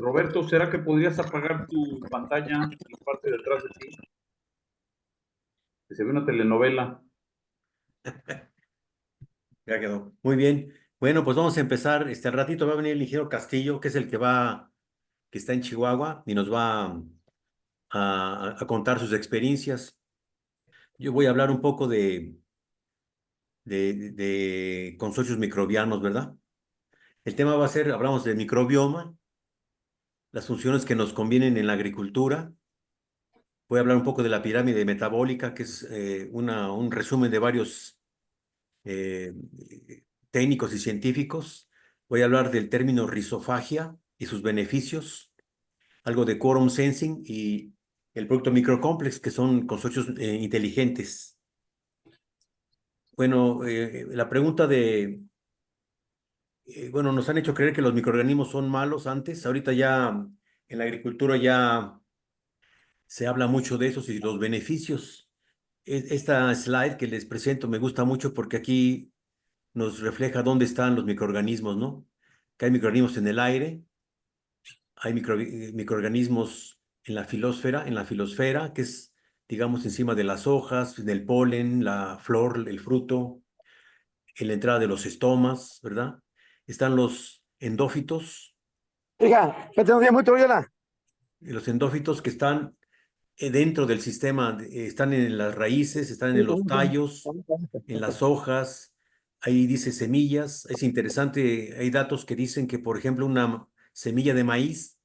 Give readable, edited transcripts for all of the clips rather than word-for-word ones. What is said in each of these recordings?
Roberto, ¿será que podrías apagar tu pantalla, la parte de atrás de ti? Que se ve una telenovela. Ya quedó. Muy bien. Bueno, pues vamos a empezar. Al ratito va a venir el ingeniero Castillo, que es el que está en Chihuahua y nos va a contar sus experiencias. Yo voy a hablar un poco de consorcios microbianos, ¿verdad? El tema va a ser, hablamos de microbioma, las funciones que nos convienen en la agricultura. Voy a hablar un poco de la pirámide metabólica, que es un resumen de varios eh, técnicos y científicos. Voy a hablar del término rizofagia y sus beneficios, algo de quorum sensing y el producto microcomplex, que son consorcios inteligentes. Bueno, la pregunta bueno, nos han hecho creer que los microorganismos son malos antes. Ahorita ya en la agricultura ya se habla mucho de esos y los beneficios. Esta slide que les presento me gusta mucho porque aquí nos refleja dónde están los microorganismos, ¿no? Que hay microorganismos en el aire, hay microorganismos en la filosfera, que es, digamos, encima de las hojas, del polen, la flor, el fruto, en la entrada de los estomas, ¿verdad? Están los endófitos, Hija, que tengo un día muy Toriola. que están dentro del sistema, están en las raíces, están en los tallos, en las hojas, ahí dice semillas. Es interesante, hay datos que dicen que, por ejemplo, una semilla de maíz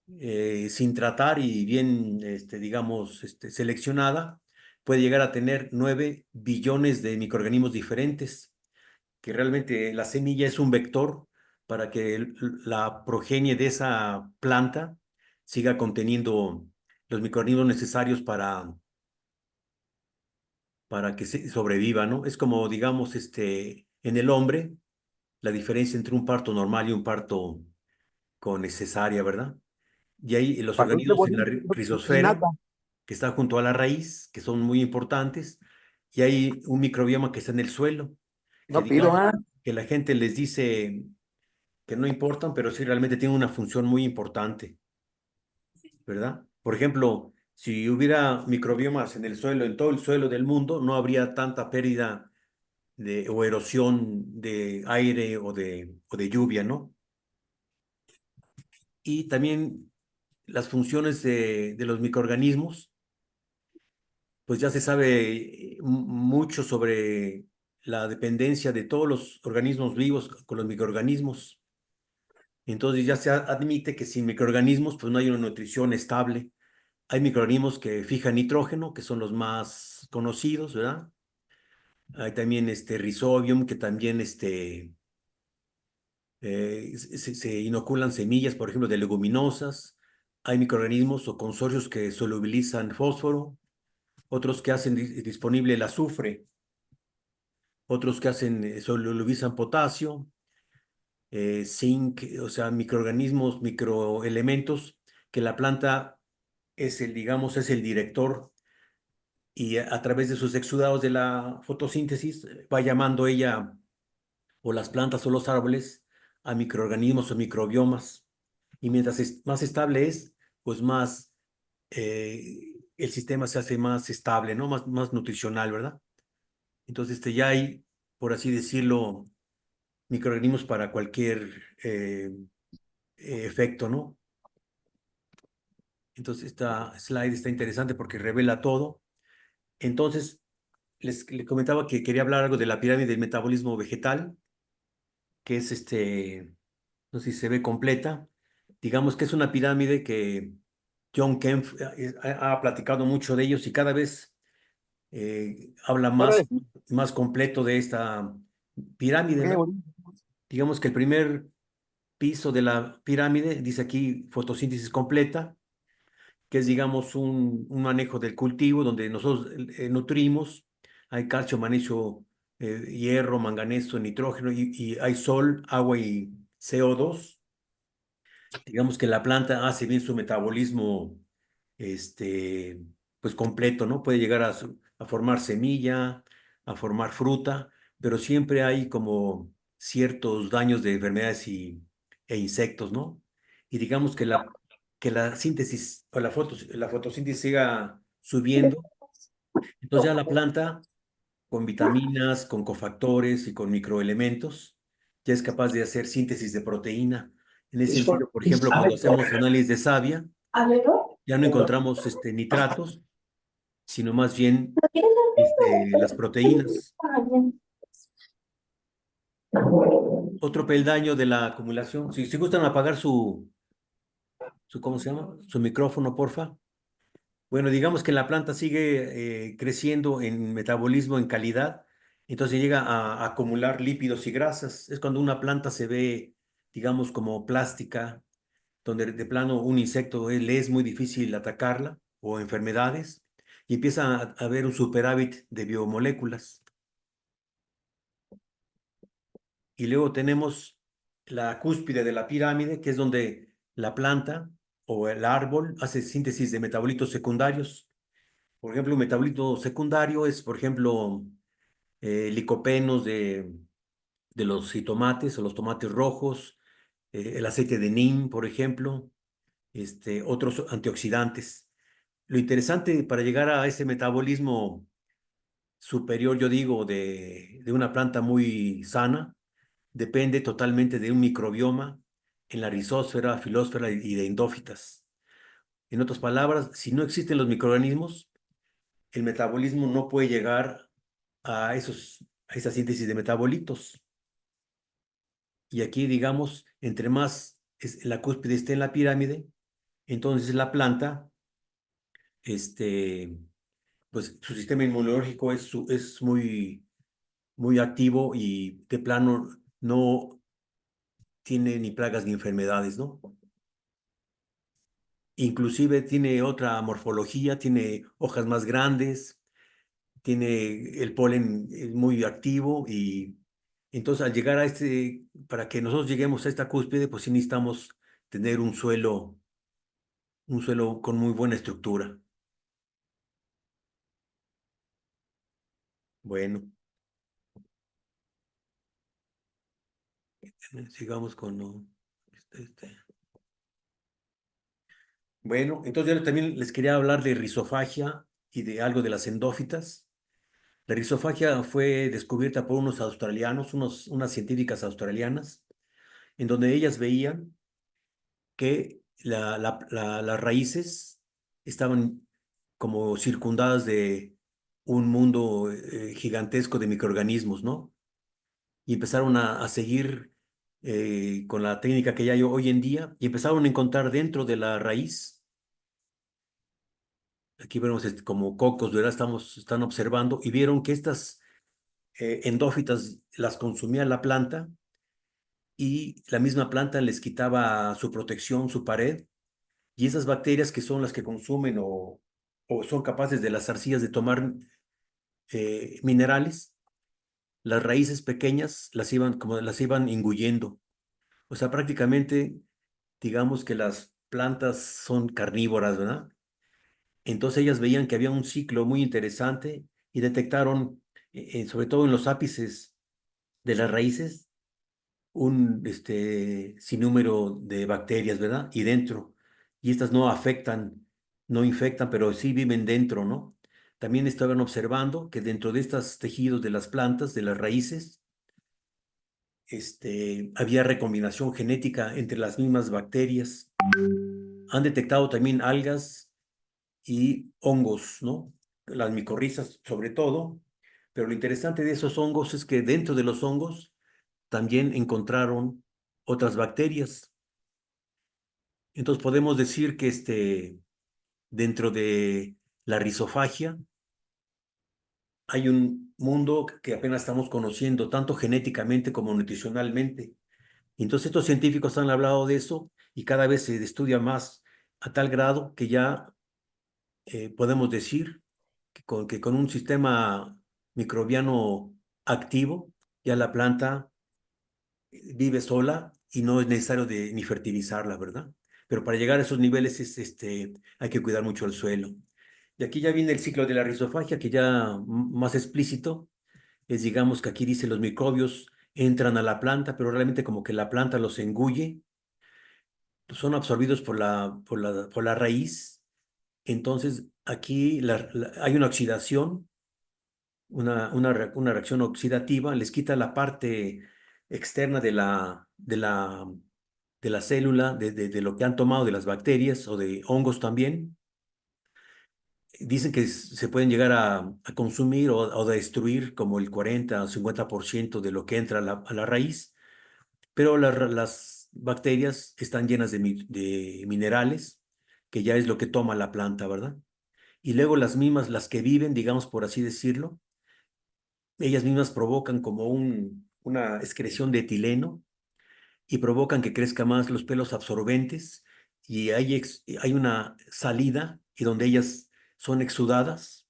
sin tratar y bien, digamos, seleccionada, puede llegar a tener 9 billones de microorganismos diferentes, que realmente la semilla es un vector para que la progenie de esa planta siga conteniendo los microorganismos necesarios para que sobreviva, ¿no? Es como, digamos, en el hombre, la diferencia entre un parto normal y un parto con cesárea, ¿verdad? Y hay los Pasó de organismos en la bolillo y rizosfera, nata. que está junto a la raíz, que son muy importantes, y hay un microbioma que está en el suelo, que No pido, digamos ¿ah? que la gente les dice que no importan, pero sí realmente tienen una función muy importante, ¿verdad? Por ejemplo, si hubiera microbiomas en el suelo, en todo el suelo del mundo, no habría tanta pérdida o erosión de aire o de lluvia, ¿no? Y también las funciones de los microorganismos, pues ya se sabe mucho sobre la dependencia de todos los organismos vivos con los microorganismos. Entonces ya se admite que sin microorganismos, pues no hay una nutrición estable. Hay microorganismos que fijan nitrógeno, que son los más conocidos, ¿verdad? Hay también Rhizobium, que también se inoculan semillas, por ejemplo, de leguminosas. Hay microorganismos o consorcios que solubilizan fósforo, otros que hacen disponible el azufre, otros que hacen solubilizan potasio, zinc, o sea, microorganismos, microelementos que la planta digamos, es el director y a través de sus exudados de la fotosíntesis va llamando ella o las plantas o los árboles a microorganismos o microbiomas. Y mientras más estable es, pues más el sistema se hace más estable, ¿no? Más nutricional, ¿verdad? Entonces, ya hay, por así decirlo, microorganismos para cualquier efecto, ¿no? Entonces, esta slide está interesante porque revela todo. Entonces, les comentaba que quería hablar algo de la pirámide del metabolismo vegetal, que es no sé si se ve completa. Digamos que es una pirámide que John Kempf ha platicado mucho de ellos y cada vez habla Órale, más completo de esta pirámide, qué ¿no? bonito. Digamos que el primer piso de la pirámide dice aquí fotosíntesis completa, que es, digamos, un manejo del cultivo donde nosotros nutrimos, hay calcio, magnesio, hierro, manganeso, nitrógeno y hay sol, agua y CO2. Digamos que la planta hace bien su metabolismo, este, pues completo, ¿no? Puede llegar a formar semilla, a formar fruta, pero siempre hay como ciertos daños de enfermedades e insectos, ¿no? y digamos que la síntesis o la fotosíntesis siga subiendo, entonces ya la planta con vitaminas, con cofactores y con microelementos, ya es capaz de hacer síntesis de proteína. En ese sentido, por ejemplo, cuando hacemos análisis de savia, ya no encontramos nitratos, sino más bien las proteínas. Otro peldaño de la acumulación. Si gustan apagar ¿cómo se llama? Su micrófono, porfa. Bueno, digamos que la planta sigue creciendo en metabolismo, en calidad, entonces llega a acumular lípidos y grasas. Es cuando una planta se ve, digamos, como plástica, donde de plano un insecto le es muy difícil atacarla o enfermedades, y empieza a haber un superávit de biomoléculas. Y luego tenemos la cúspide de la pirámide, que es donde la planta o el árbol hace síntesis de metabolitos secundarios. Por ejemplo, un metabolito secundario es, por ejemplo, licopenos de los jitomates o los tomates rojos, el aceite de neem, por ejemplo, otros antioxidantes. Lo interesante para llegar a ese metabolismo superior, yo digo, de una planta muy sana, depende totalmente de un microbioma en la rizósfera, filósfera y de endófitas. En otras palabras, si no existen los microorganismos, el metabolismo no puede llegar a esa síntesis de metabolitos. Y aquí, digamos, entre más la cúspide esté en la pirámide, entonces la planta, pues su sistema inmunológico es muy activo y de plano no tiene ni plagas ni enfermedades, ¿no? Inclusive tiene otra morfología, tiene hojas más grandes, tiene el polen muy activo y entonces al llegar para que nosotros lleguemos a esta cúspide, pues sí necesitamos tener un suelo con muy buena estructura. Bueno, sigamos con Bueno, entonces yo también les quería hablar de rizofagia y de algo de las endófitas. La rizofagia fue descubierta por unos australianos, unas científicas australianas, en donde ellas veían que las raíces estaban como circundadas de un mundo gigantesco de microorganismos, ¿no? Y empezaron a seguir con la técnica que ya hay hoy en día y empezaron a encontrar dentro de la raíz, aquí vemos como cocos, ¿verdad? Están observando y vieron que estas endófitas las consumía la planta y la misma planta les quitaba su protección, su pared. Y esas bacterias que son las que consumen o son capaces de las arcillas de tomar minerales, las raíces pequeñas las iban inguyendo. O sea, prácticamente, digamos que las plantas son carnívoras, ¿verdad? Entonces ellas veían que había un ciclo muy interesante y detectaron, sobre todo en los ápices de las raíces, un sinnúmero de bacterias, ¿verdad? Y dentro. Y estas no afectan, no infectan, pero sí viven dentro, ¿no? También estaban observando que dentro de estos tejidos de las plantas, de las raíces, había recombinación genética entre las mismas bacterias. Han detectado también algas y hongos, ¿no? Las micorrizas sobre todo. Pero lo interesante de esos hongos es que dentro de los hongos también encontraron otras bacterias. Entonces podemos decir que dentro de la rizofagia hay un mundo que apenas estamos conociendo, tanto genéticamente como nutricionalmente. Entonces estos científicos han hablado de eso y cada vez se estudia más a tal grado que ya podemos decir que con un sistema microbiano activo, ya la planta vive sola y no es necesario ni fertilizarla, ¿verdad? Pero para llegar a esos niveles hay que cuidar mucho el suelo. Y aquí ya viene el ciclo de la rizofagia, que ya más explícito, es digamos que aquí dice los microbios entran a la planta, pero realmente como que la planta los engulle, son absorbidos por la raíz. Entonces, aquí hay una oxidación, una reacción oxidativa, les quita la parte externa de la célula, de lo que han tomado, de las bacterias o de hongos también. Dicen que se pueden llegar a consumir o destruir como el 40 o 50% de lo que entra a la raíz, pero las bacterias están llenas de minerales, que ya es lo que toma la planta, ¿verdad? Y luego las mismas, las que viven, digamos por así decirlo, ellas mismas provocan como una excreción de etileno y provocan que crezcan más los pelos absorbentes y hay una salida y donde ellas son exudadas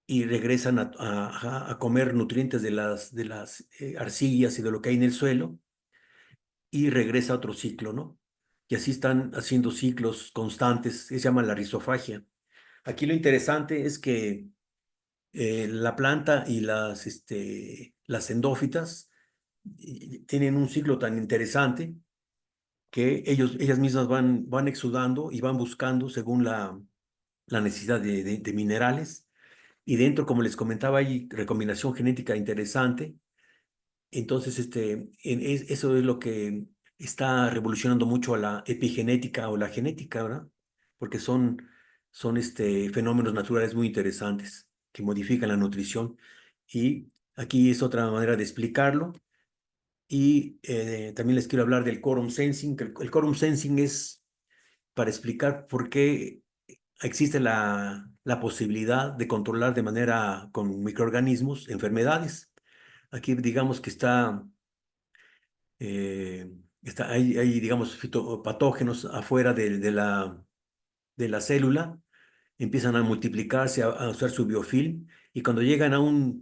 y regresan a comer nutrientes de las arcillas y de lo que hay en el suelo y regresa a otro ciclo, ¿no? Y así están haciendo ciclos constantes, se llama la rizofagia. Aquí lo interesante es que la planta y las endófitas tienen un ciclo tan interesante que ellas mismas van exudando y van buscando según la necesidad de minerales. Y dentro, como les comentaba, hay recombinación genética interesante. Entonces, eso es lo que está revolucionando mucho a la epigenética o la genética, ¿verdad? Porque son fenómenos naturales muy interesantes que modifican la nutrición. Y aquí es otra manera de explicarlo. Y también les quiero hablar del quorum sensing, que el quorum sensing es para explicar por qué existe la posibilidad de controlar de manera con microorganismos enfermedades. Aquí digamos que hay, digamos, fitopatógenos afuera de la célula, empiezan a multiplicarse, a usar su biofilm, y cuando llegan a un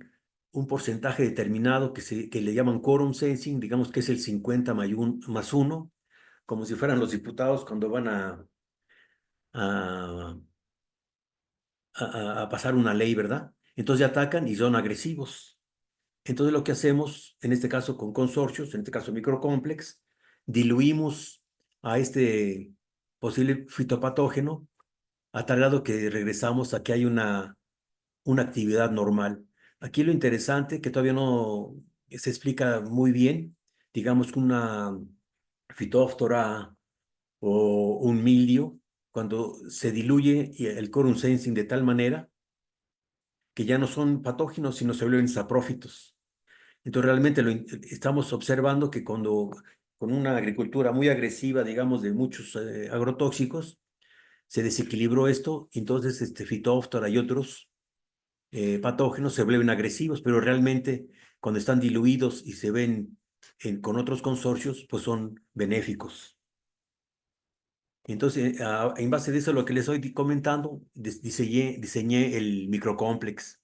porcentaje determinado que le llaman quorum sensing, digamos que es el 50 más 1, como si fueran los diputados cuando van a, a pasar una ley, ¿verdad? Entonces ya atacan y son agresivos. Entonces lo que hacemos, en este caso con consorcios, en este caso microcomplex, diluimos a este posible fitopatógeno a tal grado que regresamos a que hay una actividad normal. Aquí lo interesante, que todavía no se explica muy bien, digamos que una fitóftora o un mildio, cuando se diluye el quorum sensing de tal manera que ya no son patógenos, sino se vuelven saprófitos. Entonces realmente estamos observando que cuando con una agricultura muy agresiva, digamos, de muchos agrotóxicos, se desequilibró esto, entonces Phytophthora y otros patógenos se vuelven agresivos, pero realmente cuando están diluidos y se ven con otros consorcios, pues son benéficos. Entonces, en base de eso, lo que les estoy comentando, diseñé el microcomplex,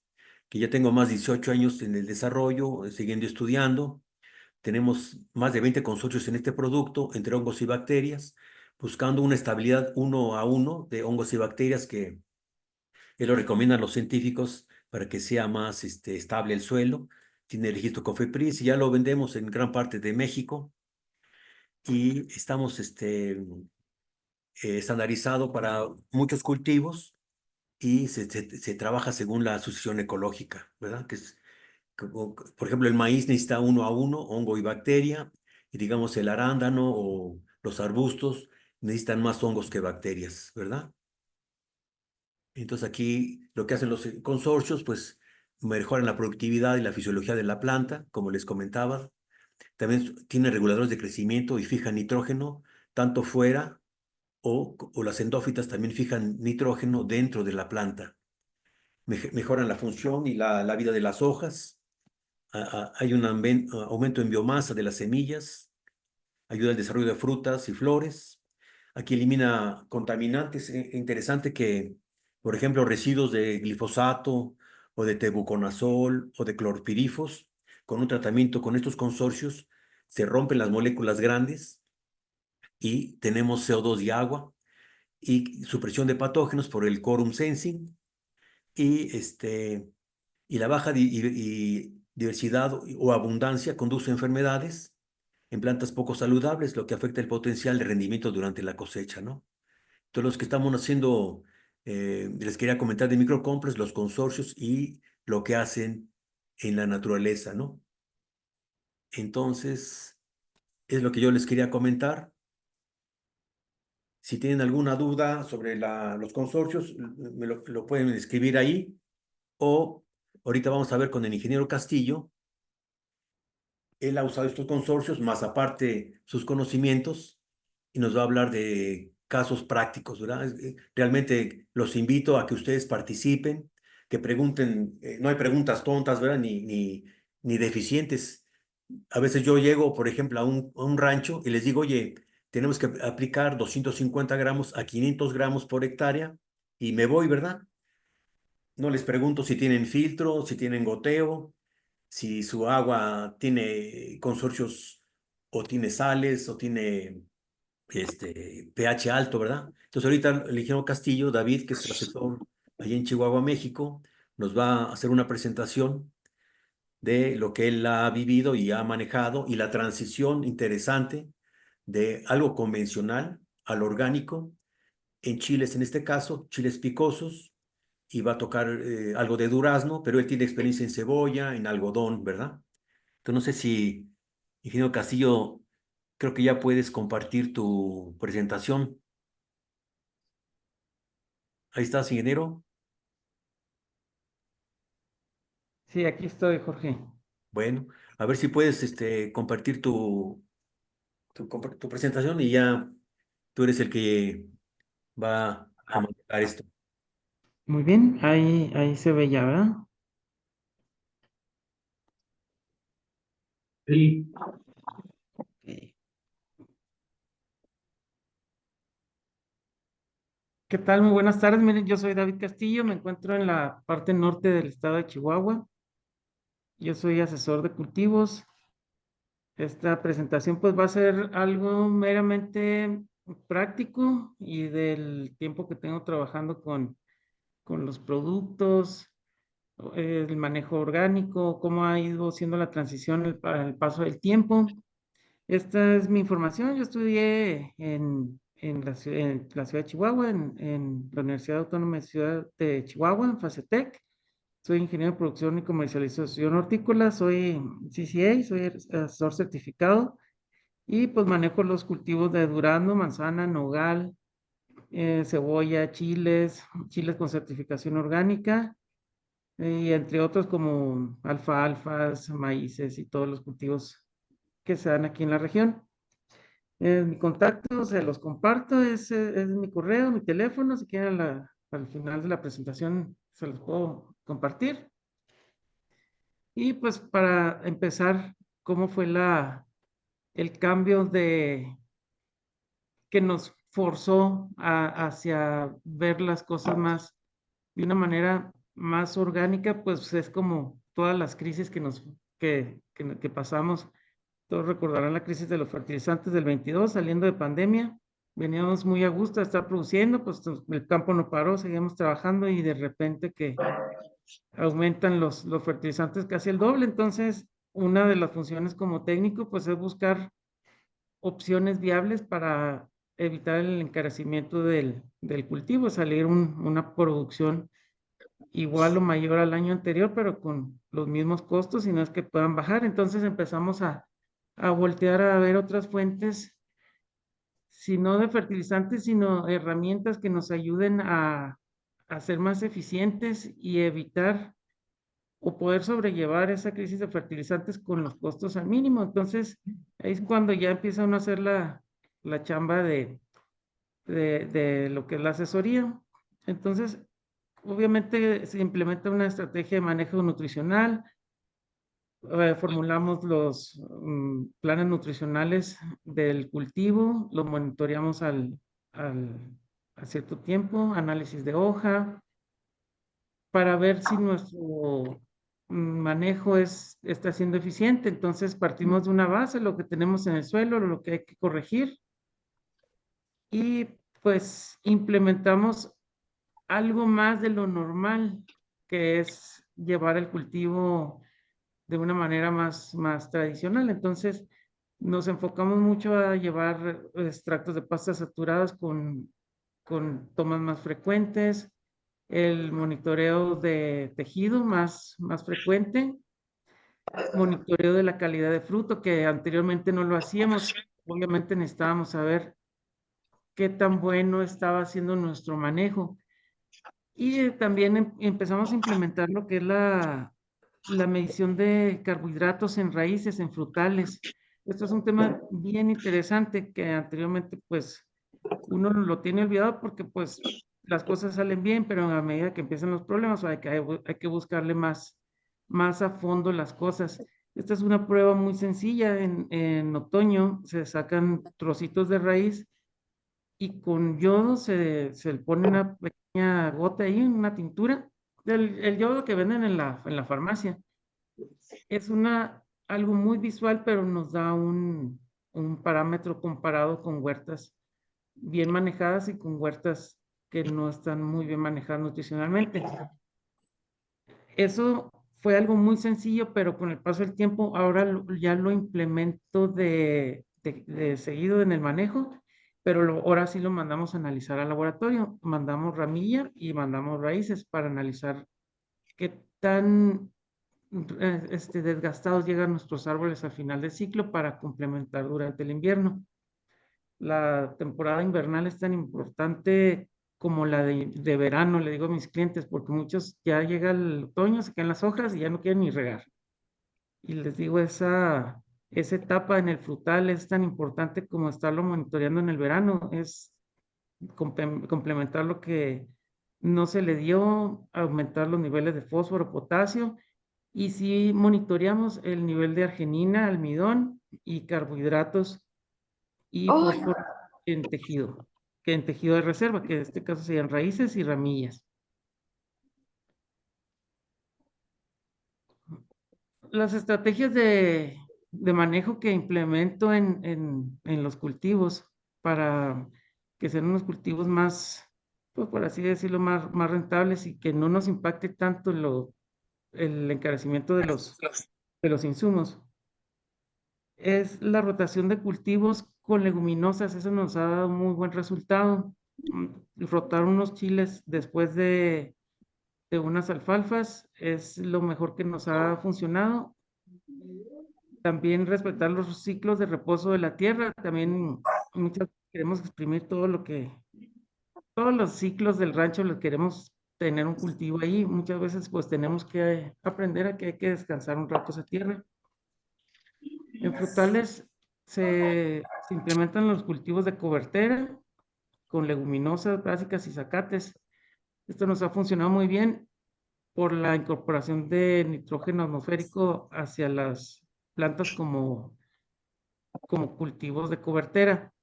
que ya tengo más de 18 años en el desarrollo, siguiendo estudiando. Tenemos más de 20 consorcios en este producto, entre hongos y bacterias, buscando una estabilidad 1 a 1 de hongos y bacterias que lo recomiendan los científicos para que sea más estable el suelo. Tiene el registro COFEPRIS y ya lo vendemos en gran parte de México y estamos estandarizado para muchos cultivos y se trabaja según la asociación ecológica, ¿verdad? Por ejemplo, el maíz necesita 1 a 1, hongo y bacteria, y digamos el arándano o los arbustos necesitan más hongos que bacterias, ¿verdad? Entonces aquí lo que hacen los consorcios, pues mejoran la productividad y la fisiología de la planta, como les comentaba. También tiene reguladores de crecimiento y fijan nitrógeno, tanto fuera o las endófitas también fijan nitrógeno dentro de la planta. Mejoran la función y la vida de las hojas. Hay un aumento en biomasa de las semillas, ayuda al desarrollo de frutas y flores. Aquí elimina contaminantes. Interesante que, por ejemplo, residuos de glifosato o de tebuconazol o de clorpirifos, con un tratamiento con estos consorcios, se rompen las moléculas grandes y tenemos CO2 y agua y supresión de patógenos por el quorum sensing y, y la baja y diversidad o abundancia conduce a enfermedades en plantas poco saludables, lo que afecta el potencial de rendimiento durante la cosecha, ¿no? Entonces, los que estamos haciendo, les quería comentar de microcomplex, los consorcios y lo que hacen en la naturaleza, ¿no? Entonces, es lo que yo les quería comentar. Si tienen alguna duda sobre los consorcios, me lo pueden escribir ahí, o ahorita vamos a ver con el ingeniero Castillo. Él ha usado estos consorcios, más aparte sus conocimientos, y nos va a hablar de casos prácticos, ¿verdad? Realmente los invito a que ustedes participen, que pregunten, no hay preguntas tontas, ¿verdad? Ni deficientes. A veces yo llego, por ejemplo, a un rancho y les digo, oye, tenemos que aplicar 250 gramos a 500 gramos por hectárea, y me voy, ¿verdad? No les pregunto si tienen filtro, si tienen goteo, si su agua tiene consorcios o tiene sales o tiene pH alto, ¿verdad? Entonces ahorita el ingeniero Castillo, David, que es asesor allí en Chihuahua, México, nos va a hacer una presentación de lo que él ha vivido y ha manejado y la transición interesante de algo convencional al orgánico en chiles, en este caso, chiles picosos, y va a tocar algo de durazno, pero él tiene experiencia en cebolla, en algodón, ¿verdad? Entonces, no sé si, ingeniero Castillo, creo que ya puedes compartir tu presentación. Ahí estás, ingeniero. Sí, aquí estoy, Jorge. Bueno, a ver si puedes compartir tu presentación, y ya tú eres el que va a manejar esto. Muy bien, ahí se ve ya, ¿verdad? Sí, Ok. ¿Qué tal? Muy buenas tardes. Miren, yo soy David Castillo, me encuentro en la parte norte del estado de Chihuahua. Yo soy asesor de cultivos. Esta presentación pues va a ser algo meramente práctico y del tiempo que tengo trabajando con los productos, el manejo orgánico, cómo ha ido siendo la transición el paso del tiempo. Esta es mi información. Yo estudié en la ciudad de Chihuahua, en la Universidad Autónoma de Ciudad de Chihuahua, en FACETEC. Soy ingeniero de producción y comercialización hortícola, soy CCA, soy asesor certificado y pues manejo los cultivos de durazno, manzana, nogal, cebolla, chiles con certificación orgánica y entre otros como alfalfas, maíces y todos los cultivos que se dan aquí en la región. Mi contacto se los comparto, es mi correo, mi teléfono, si quieren al final de la presentación se los puedo compartir. Y pues para empezar, ¿cómo fue el cambio que nos forzó hacia ver las cosas más de una manera más orgánica? Pues es como todas las crisis que pasamos. Todos recordarán la crisis de los fertilizantes del 22, saliendo de pandemia. Veníamos muy a gusto a estar produciendo, pues el campo no paró, seguíamos trabajando y de repente que aumentan los fertilizantes casi el doble. Entonces, una de las funciones como técnico, pues es buscar opciones viables para evitar el encarecimiento del cultivo, salir una producción igual o mayor al año anterior, pero con los mismos costos, y no es que puedan bajar. Entonces empezamos a voltear a ver otras fuentes, si no de fertilizantes, sino herramientas que nos ayuden a ser más eficientes y evitar o poder sobrellevar esa crisis de fertilizantes con los costos al mínimo. Entonces, ahí es cuando ya empieza uno a hacer la chamba de lo que es la asesoría. Entonces, obviamente se implementa una estrategia de manejo nutricional, formulamos los planes nutricionales del cultivo, lo monitoreamos a cierto tiempo, análisis de hoja, para ver si nuestro manejo está siendo eficiente. Entonces partimos de una base, lo que tenemos en el suelo, lo que hay que corregir, y pues implementamos algo más de lo normal, que es llevar el cultivo de una manera más tradicional. Entonces, Nos enfocamos mucho a llevar extractos de pastas saturadas con tomas más frecuentes, el monitoreo de tejido más frecuente, monitoreo de la calidad de fruto, que anteriormente no lo hacíamos. Obviamente necesitábamos saber qué tan bueno estaba haciendo nuestro manejo. Y también empezamos a implementar lo que es la medición de carbohidratos en raíces, en frutales. Esto es un tema bien interesante que anteriormente pues uno lo tiene olvidado porque pues las cosas salen bien, pero a medida que empiezan los problemas hay que buscarle más a fondo las cosas. Esta es una prueba muy sencilla. En otoño se sacan trocitos de raíz y con yodo se le pone una pequeña gota ahí, una tintura, el yodo que venden en la farmacia. Es algo muy visual, pero nos da un parámetro comparado con huertas bien manejadas y con huertas que no están muy bien manejadas nutricionalmente. Eso fue algo muy sencillo, pero con el paso del tiempo ahora ya lo implemento de seguido en el manejo, pero ahora sí lo mandamos a analizar al laboratorio. Mandamos ramilla y mandamos raíces para analizar qué tan desgastados llegan nuestros árboles al final del ciclo para complementar durante el invierno. La temporada invernal es tan importante como la de verano, le digo a mis clientes, porque muchos ya llega el otoño, se caen las hojas y ya no quieren ni regar. Y les digo, esa etapa en el frutal es tan importante como estarlo monitoreando en el verano, es complementar lo que no se le dio, aumentar los niveles de fósforo, potasio, y si monitoreamos el nivel de arginina, almidón y carbohidratos y fósforo en tejido, que en tejido de reserva, que en este caso serían raíces y ramillas. Las estrategias de manejo que implemento en los cultivos para que sean unos cultivos más, pues por así decirlo, más rentables y que no nos impacte tanto el encarecimiento de los insumos. Es la rotación de cultivos con leguminosas, eso nos ha dado un muy buen resultado. Rotar unos chiles después de unas alfalfas es lo mejor que nos ha funcionado. También respetar los ciclos de reposo de la tierra. También muchas veces queremos exprimir todos los ciclos del rancho, los queremos tener un cultivo ahí. Muchas veces pues tenemos que aprender a que hay que descansar un rato esa tierra. En frutales se implementan los cultivos de cobertera con leguminosas básicas y zacates. Esto nos ha funcionado muy bien por la incorporación de nitrógeno atmosférico hacia las plantas como cultivos de cobertera,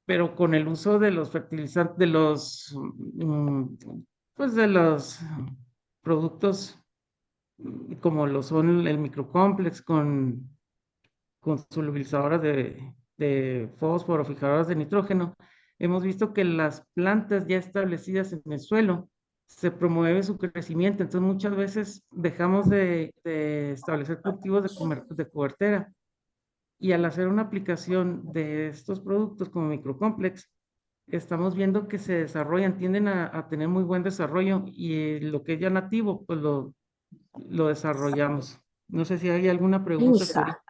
pero con el uso de los fertilizantes, pues de los productos como lo son el microcomplex con solubilizadoras de fósforo, fijadoras de nitrógeno, hemos visto que las plantas ya establecidas en el suelo se promueve su crecimiento. Entonces muchas veces dejamos de establecer cultivos de cobertera y al hacer una aplicación de estos productos como microcomplex, estamos viendo que se desarrollan, tienden a tener muy buen desarrollo y lo que es ya nativo, pues lo desarrollamos. No sé si hay alguna pregunta sobre Hija,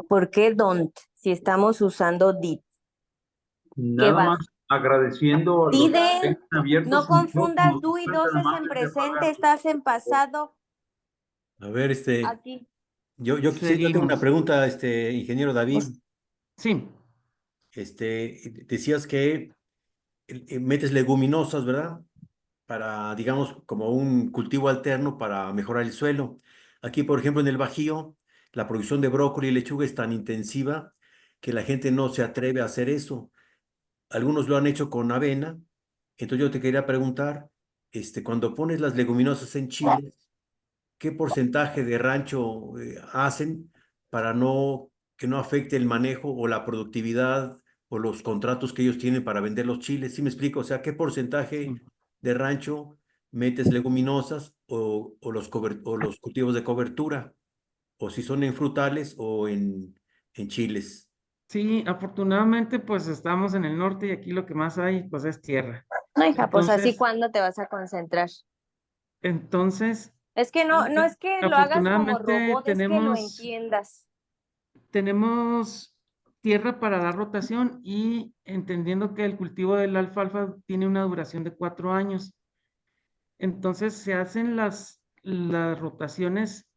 ¿por qué don't? Si estamos usando did. ¿Qué Nada va? más agradeciendo a los que Diden, tengan abiertos no sus confundas micrófonos, do y sean dos tan es en amables de presente, apagarlos, estás en por favor. pasado A ver, aquí. yo tengo una seguimos. pregunta, ingeniero David. Sí, Decías que metes leguminosas, ¿verdad? Para, digamos, como un cultivo alterno para mejorar el suelo. Aquí, por ejemplo, en el Bajío, la producción de brócoli y lechuga es tan intensiva que la gente no se atreve a hacer eso. Algunos lo han hecho con avena. Entonces yo te quería preguntar, cuando pones las leguminosas en chiles, ¿qué porcentaje de rancho hacen para que no afecte el manejo o la productividad o los contratos que ellos tienen para vender los chiles? ¿Sí me explico? O sea, ¿qué porcentaje sí. de rancho metes leguminosas o los cultivos de cobertura? o si son en frutales o en chiles. Sí, afortunadamente pues estamos en el norte y aquí lo que más hay pues es tierra. No, hija, pues así Entonces, cuándo te vas a concentrar. entonces, Es que no es que lo hagas como afortunadamente robot, es que lo entiendas. tenemos tierra para dar rotación y entendiendo que el cultivo del alfalfa tiene una duración de 4 años. Entonces se hacen las rotaciones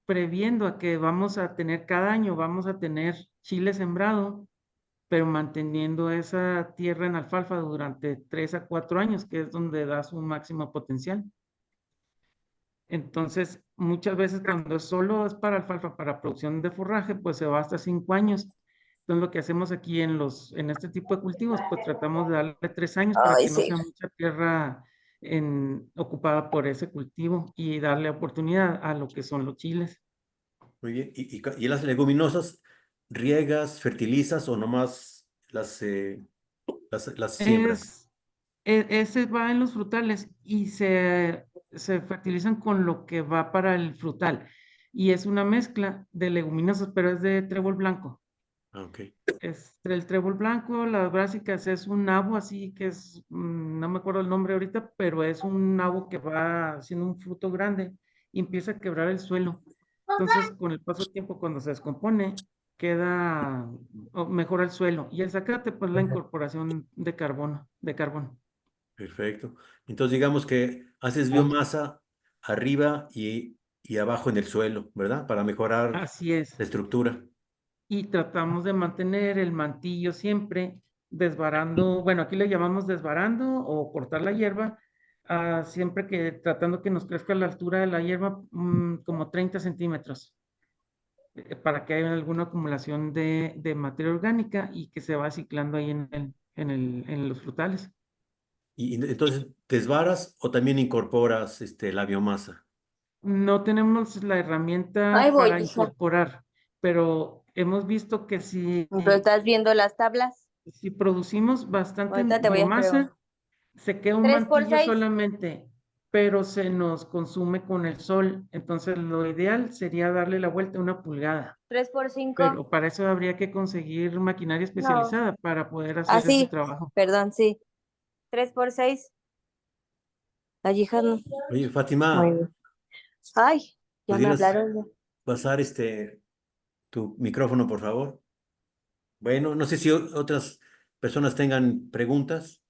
previendo a que vamos a tener cada año, vamos a tener chile sembrado, pero manteniendo esa tierra en alfalfa durante 3 a 4 años, que es donde da su máximo potencial. Entonces, muchas veces cuando solo es para alfalfa, para producción de forraje, pues se va hasta 5 años. Entonces, lo que hacemos aquí en este tipo de cultivos, pues tratamos de darle 3 años para Ay, que no sí. sea mucha tierra ocupada por ese cultivo y darle oportunidad a lo que son los chiles. Muy bien. ¿Y las leguminosas, riegas, fertilizas o nomás las siembras? Ese va en los frutales y se fertilizan con lo que va para el frutal. Y es una mezcla de leguminosas, pero es de trébol blanco. Ah, ok. Es el trébol blanco, las brásicas es un nabo así que es, no me acuerdo el nombre ahorita, pero es un nabo que va haciendo un fruto grande y empieza a quebrar el suelo. Entonces, con el paso del tiempo, cuando se descompone, queda, o mejora el suelo. Y el zacate, pues la incorporación de carbono, de carbón. Perfecto. Entonces digamos que haces biomasa arriba y abajo en el suelo, ¿verdad? Para mejorar Así es. la estructura. Y tratamos de mantener el mantillo siempre desbarando, bueno, aquí le llamamos desbarando o cortar la hierba, siempre que tratando que nos crezca la altura de la hierba como 30 centímetros, para que haya alguna acumulación de materia orgánica y que se va ciclando ahí en los frutales. Y entonces, ¿desvaras o también incorporas la biomasa? No tenemos la Ahí herramienta voy, para hija. incorporar, pero hemos visto que ¿Pero estás viendo las tablas? si producimos bastante Ahorita te voy a biomasa, preguntar. se queda un 3 por mantillo 6. solamente, pero se nos consume con el sol. Entonces, lo ideal sería darle la vuelta a 1 pulgada, 3 por 5. pero para eso habría que conseguir maquinaria No. especializada para poder Ah, hacer ese sí. trabajo. Perdón, sí. 3 por 6. Las hijas no. Oye, Muy Fátima, bien. Ay, ya me ¿pudieras hablaron. pasar tu micrófono, por favor? Bueno, no sé si otras personas tengan preguntas.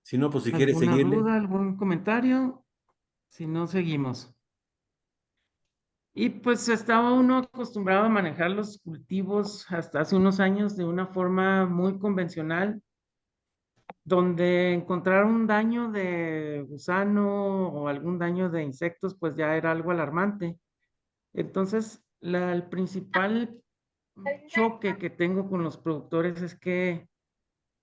Si no, pues si quieres ¿Alguna seguirle. duda, algún comentario? Si no, seguimos. Y pues estaba uno acostumbrado a manejar los cultivos hasta hace unos años de una forma muy convencional, donde encontrar un daño de gusano o algún daño de insectos, pues ya era algo alarmante. Entonces, el principal choque que tengo con los productores es que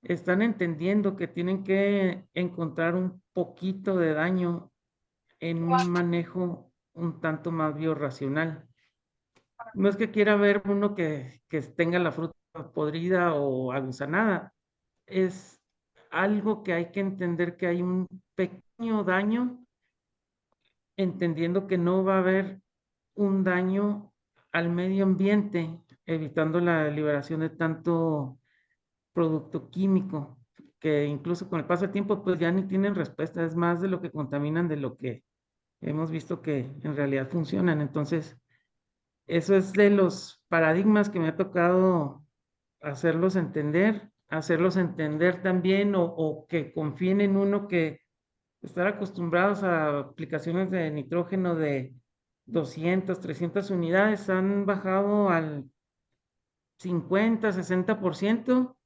están entendiendo que tienen que encontrar un poquito de daño en un manejo un tanto más biorracional. No es que quiera ver uno que tenga la fruta podrida o agusanada, es algo que hay que entender que hay un pequeño daño, entendiendo que no va a haber un daño al medio ambiente, evitando la liberación de tanto producto químico, que incluso con el paso del tiempo pues ya ni tienen respuesta, es más de lo que contaminan de lo que hemos visto que en realidad funcionan. Entonces, eso es de los paradigmas que me ha tocado hacerlos entender también o que confíen en uno que estar acostumbrados a aplicaciones de nitrógeno de 200, 300 unidades han bajado al 50, 60%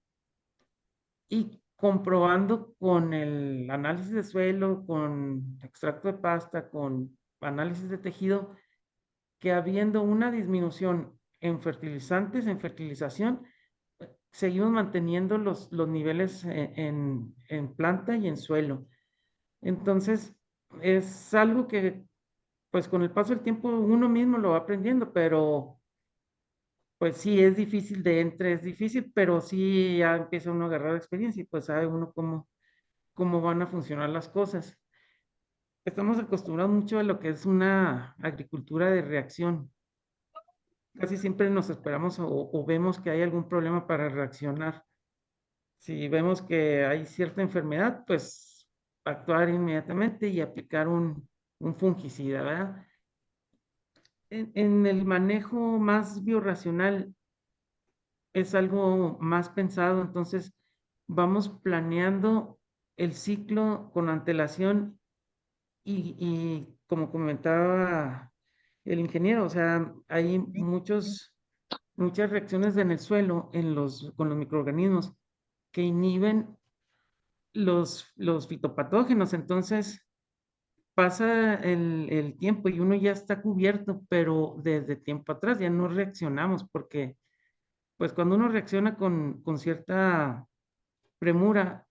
y comprobando con el análisis de suelo, con extracto de pasta, con análisis de tejido, que habiendo una disminución en fertilizantes, en fertilización, seguimos manteniendo los niveles en planta y en suelo. Entonces, es algo que, pues con el paso del tiempo uno mismo lo va aprendiendo, pero pues sí, es difícil es difícil, pero sí ya empieza uno a agarrar experiencia y pues sabe uno cómo cómo van a funcionar las cosas. Estamos acostumbrados mucho a lo que es una agricultura de reacción. Casi siempre nos esperamos o vemos que hay algún problema para reaccionar. Si vemos que hay cierta enfermedad, pues actuar inmediatamente y aplicar un fungicida, ¿verdad? En el manejo más biorracional es algo más pensado, entonces vamos planeando el ciclo con antelación y como comentaba el ingeniero, o sea, hay muchas reacciones en el suelo con los microorganismos que inhiben los fitopatógenos, entonces pasa el tiempo y uno ya está cubierto, pero desde tiempo atrás ya no reaccionamos porque pues cuando uno reacciona con cierta premura,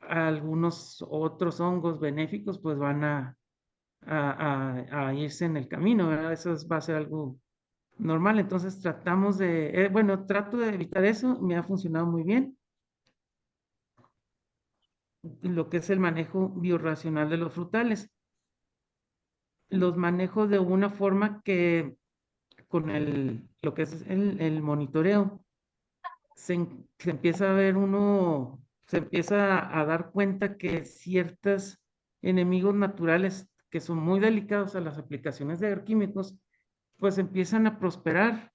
algunos otros hongos benéficos pues van a irse en el camino, ¿verdad? Va a ser algo normal, entonces bueno, trato de evitar eso, me ha funcionado muy bien lo que es el manejo biorracional de los frutales. Los manejo de una forma que con lo que es el monitoreo, se empieza a ver se empieza a dar cuenta que ciertos enemigos naturales que son muy delicados a las aplicaciones de agroquímicos, pues empiezan a prosperar.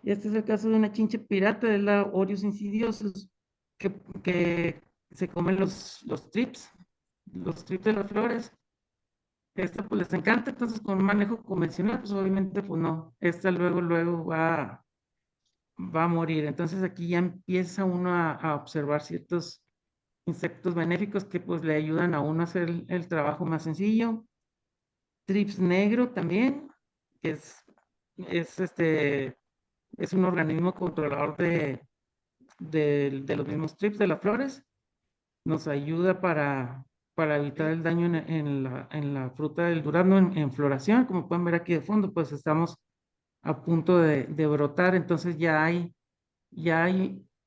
Y este es el caso de una chinche pirata, de la Orius insidiosus, que se comen los trips de las flores. Esta pues les encanta, entonces con un manejo convencional, pues obviamente pues no, esta luego va a morir. Entonces aquí ya empieza uno a observar ciertos insectos benéficos que pues le ayudan a uno a hacer el trabajo más sencillo. Trips negro también, que es es un organismo controlador de los mismos trips de las flores. Nos ayuda para evitar el daño en la fruta del durazno en floración. Como pueden ver aquí de fondo, pues estamos a punto de brotar, entonces ya hay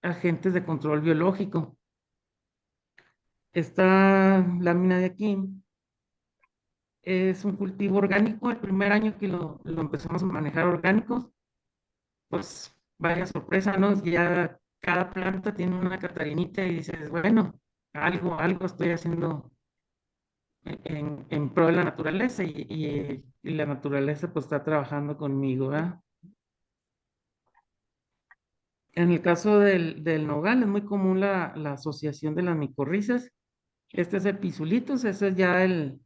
agentes de control biológico. Esta lámina de aquí es un cultivo orgánico. El primer año que lo empezamos a manejar orgánicos, pues vaya sorpresa, ¿no? Ya cada planta tiene una catarinita y dices, bueno, algo estoy haciendo en pro de la naturaleza y la naturaleza pues está trabajando conmigo, ¿verdad? En el caso del nogal es muy común la asociación de las micorrizas. Este es el pisulitos, ese es ya el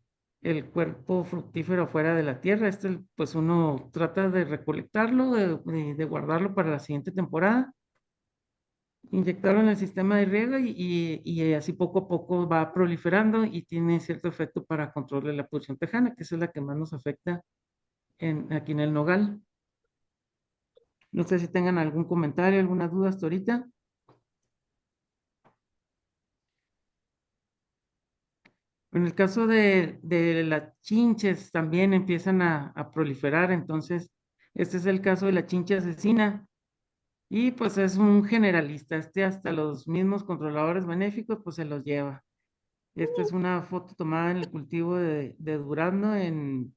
cuerpo fructífero fuera de la tierra. Pues uno trata de recolectarlo, de guardarlo para la siguiente temporada, inyectarlo en el sistema de riego y así poco a poco va proliferando y tiene cierto efecto para control de la pudrición tejana, que esa es la que más nos afecta aquí en el nogal. No sé si tengan algún comentario, alguna duda hasta ahorita. En el caso de las chinches también empiezan a proliferar, entonces este es el caso de la chinche asesina y pues es un generalista, hasta los mismos controladores benéficos pues se los lleva. Esta es una foto tomada en el cultivo de durazno en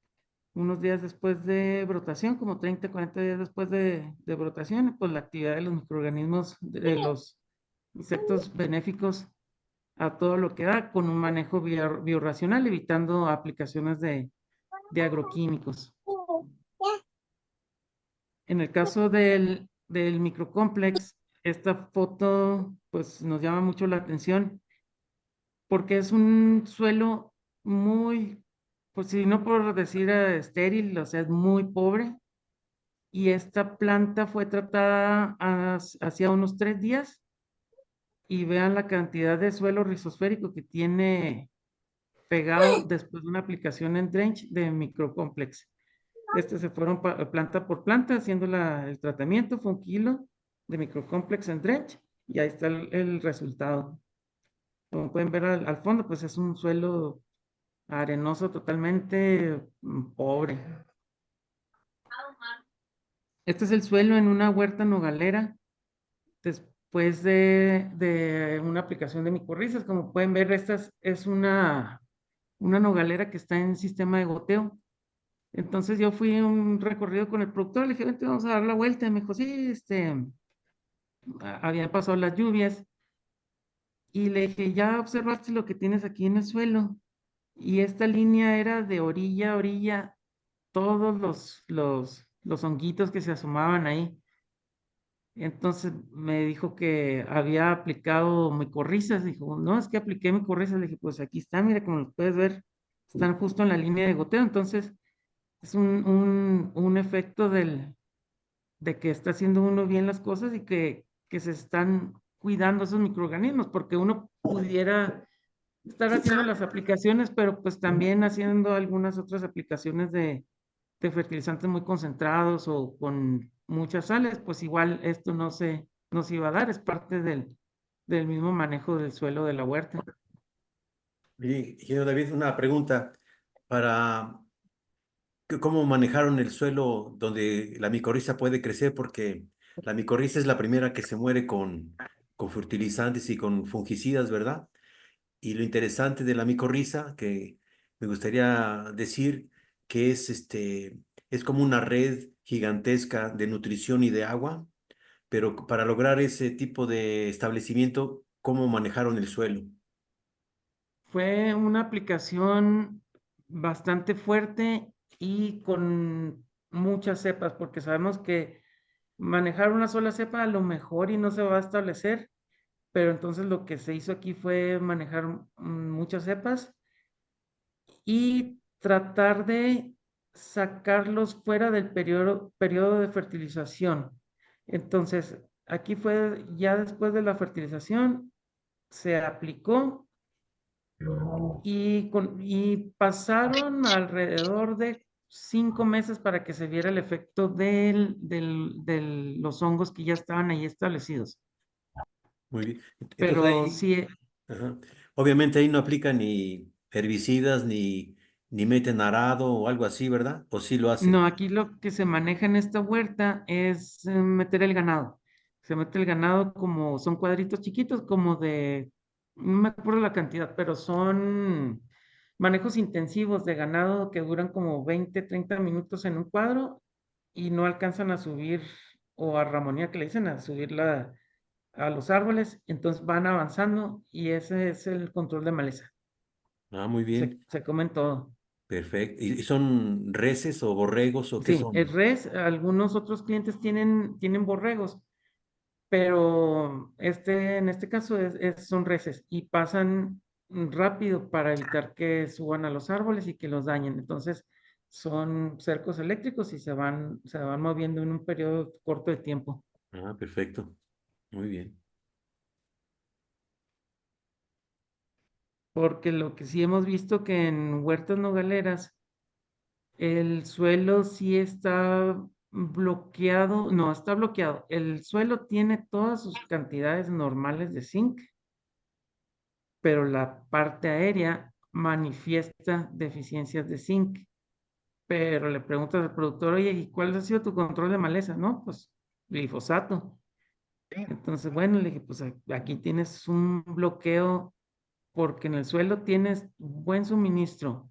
unos días después de brotación, como 30, 40 días después de brotación, pues la actividad de los microorganismos, de los insectos benéficos a todo lo que da con un manejo biorracional, evitando aplicaciones de agroquímicos. En el caso del microcomplex, esta foto pues nos llama mucho la atención porque es un suelo muy, pues si no por decir estéril, o sea, es muy pobre. Y esta planta fue tratada hacía unos 3 días y vean la cantidad de suelo rizosférico que tiene pegado después de una aplicación en drench de microcomplex. Se fueron planta por planta haciendo el tratamiento, fue 1 kilo de microcomplex en drench y ahí está el resultado. Como pueden ver al fondo, pues es un suelo arenoso totalmente pobre. Este es el suelo en una huerta nogalera pues de una aplicación de micorrizas. Como pueden ver, esta es una nogalera que está en sistema de goteo. Entonces yo fui a un recorrido con el productor, le dije, vente, vamos a dar la vuelta. Y me dijo, sí, habían pasado las lluvias. Y le dije, ya observaste lo que tienes aquí en el suelo. Y esta línea era de orilla a orilla, todos los honguitos que se asomaban ahí. Entonces me dijo que había aplicado micorrizas. Dijo, no, es que apliqué micorrizas. Le dije, pues aquí está, mira, como lo puedes ver, están justo en la línea de goteo. Entonces es un efecto de que está haciendo uno bien las cosas y que se están cuidando esos microorganismos, porque uno pudiera estar haciendo las aplicaciones, pero pues también haciendo algunas otras aplicaciones de fertilizantes muy concentrados o con muchas sales, pues igual esto no se iba a dar, es parte del mismo manejo del suelo de la huerta. Y, ingeniero David, una pregunta para cómo manejaron el suelo donde la micorriza puede crecer, porque la micorriza es la primera que se muere con fertilizantes y con fungicidas, ¿verdad? Y lo interesante de la micorriza, que me gustaría decir que es como una red gigantesca de nutrición y de agua, pero para lograr ese tipo de establecimiento, ¿cómo manejaron el suelo? Fue una aplicación bastante fuerte y con muchas cepas, porque sabemos que manejar una sola cepa a lo mejor y no se va a establecer, pero entonces lo que se hizo aquí fue manejar muchas cepas y tratar de sacarlos fuera del periodo de fertilización. Entonces, aquí fue ya después de la fertilización, se aplicó y pasaron alrededor de 5 meses para que se viera el efecto de los hongos que ya estaban ahí establecidos. Muy bien. Entonces Pero ahí, sí, ajá. Obviamente ahí no aplican ni herbicidas, ni meten arado o algo así, ¿verdad? ¿O sí lo no, hacen? aquí lo que se maneja en esta huerta es meter el ganado. Se mete el ganado como son cuadritos chiquitos, como no me acuerdo la cantidad, pero son manejos intensivos de ganado que duran como 20, 30 minutos en un cuadro y no alcanzan a subir o a ramonía que le dicen, a subir a los árboles. Entonces van avanzando y ese es el control de maleza. Ah, muy Se, bien. se comen todo. Perfecto. ¿Y son reses o borregos o qué Sí, es son? res. Algunos otros clientes tienen borregos, pero en este caso son reses y pasan rápido para evitar que suban a los árboles y que los dañen. Entonces, son cercos eléctricos y se van moviendo en un periodo corto de tiempo. Ah, perfecto. Muy bien. Porque lo que sí hemos visto que en huertas nogaleras, el suelo sí está bloqueado, no, está bloqueado. El suelo tiene todas sus cantidades normales de zinc, pero la parte aérea manifiesta deficiencias de zinc. Pero le preguntas al productor, oye, ¿y cuál ha sido tu control de maleza? No, pues glifosato. Entonces, bueno, le dije, pues aquí tienes un bloqueo porque en el suelo tienes buen suministro,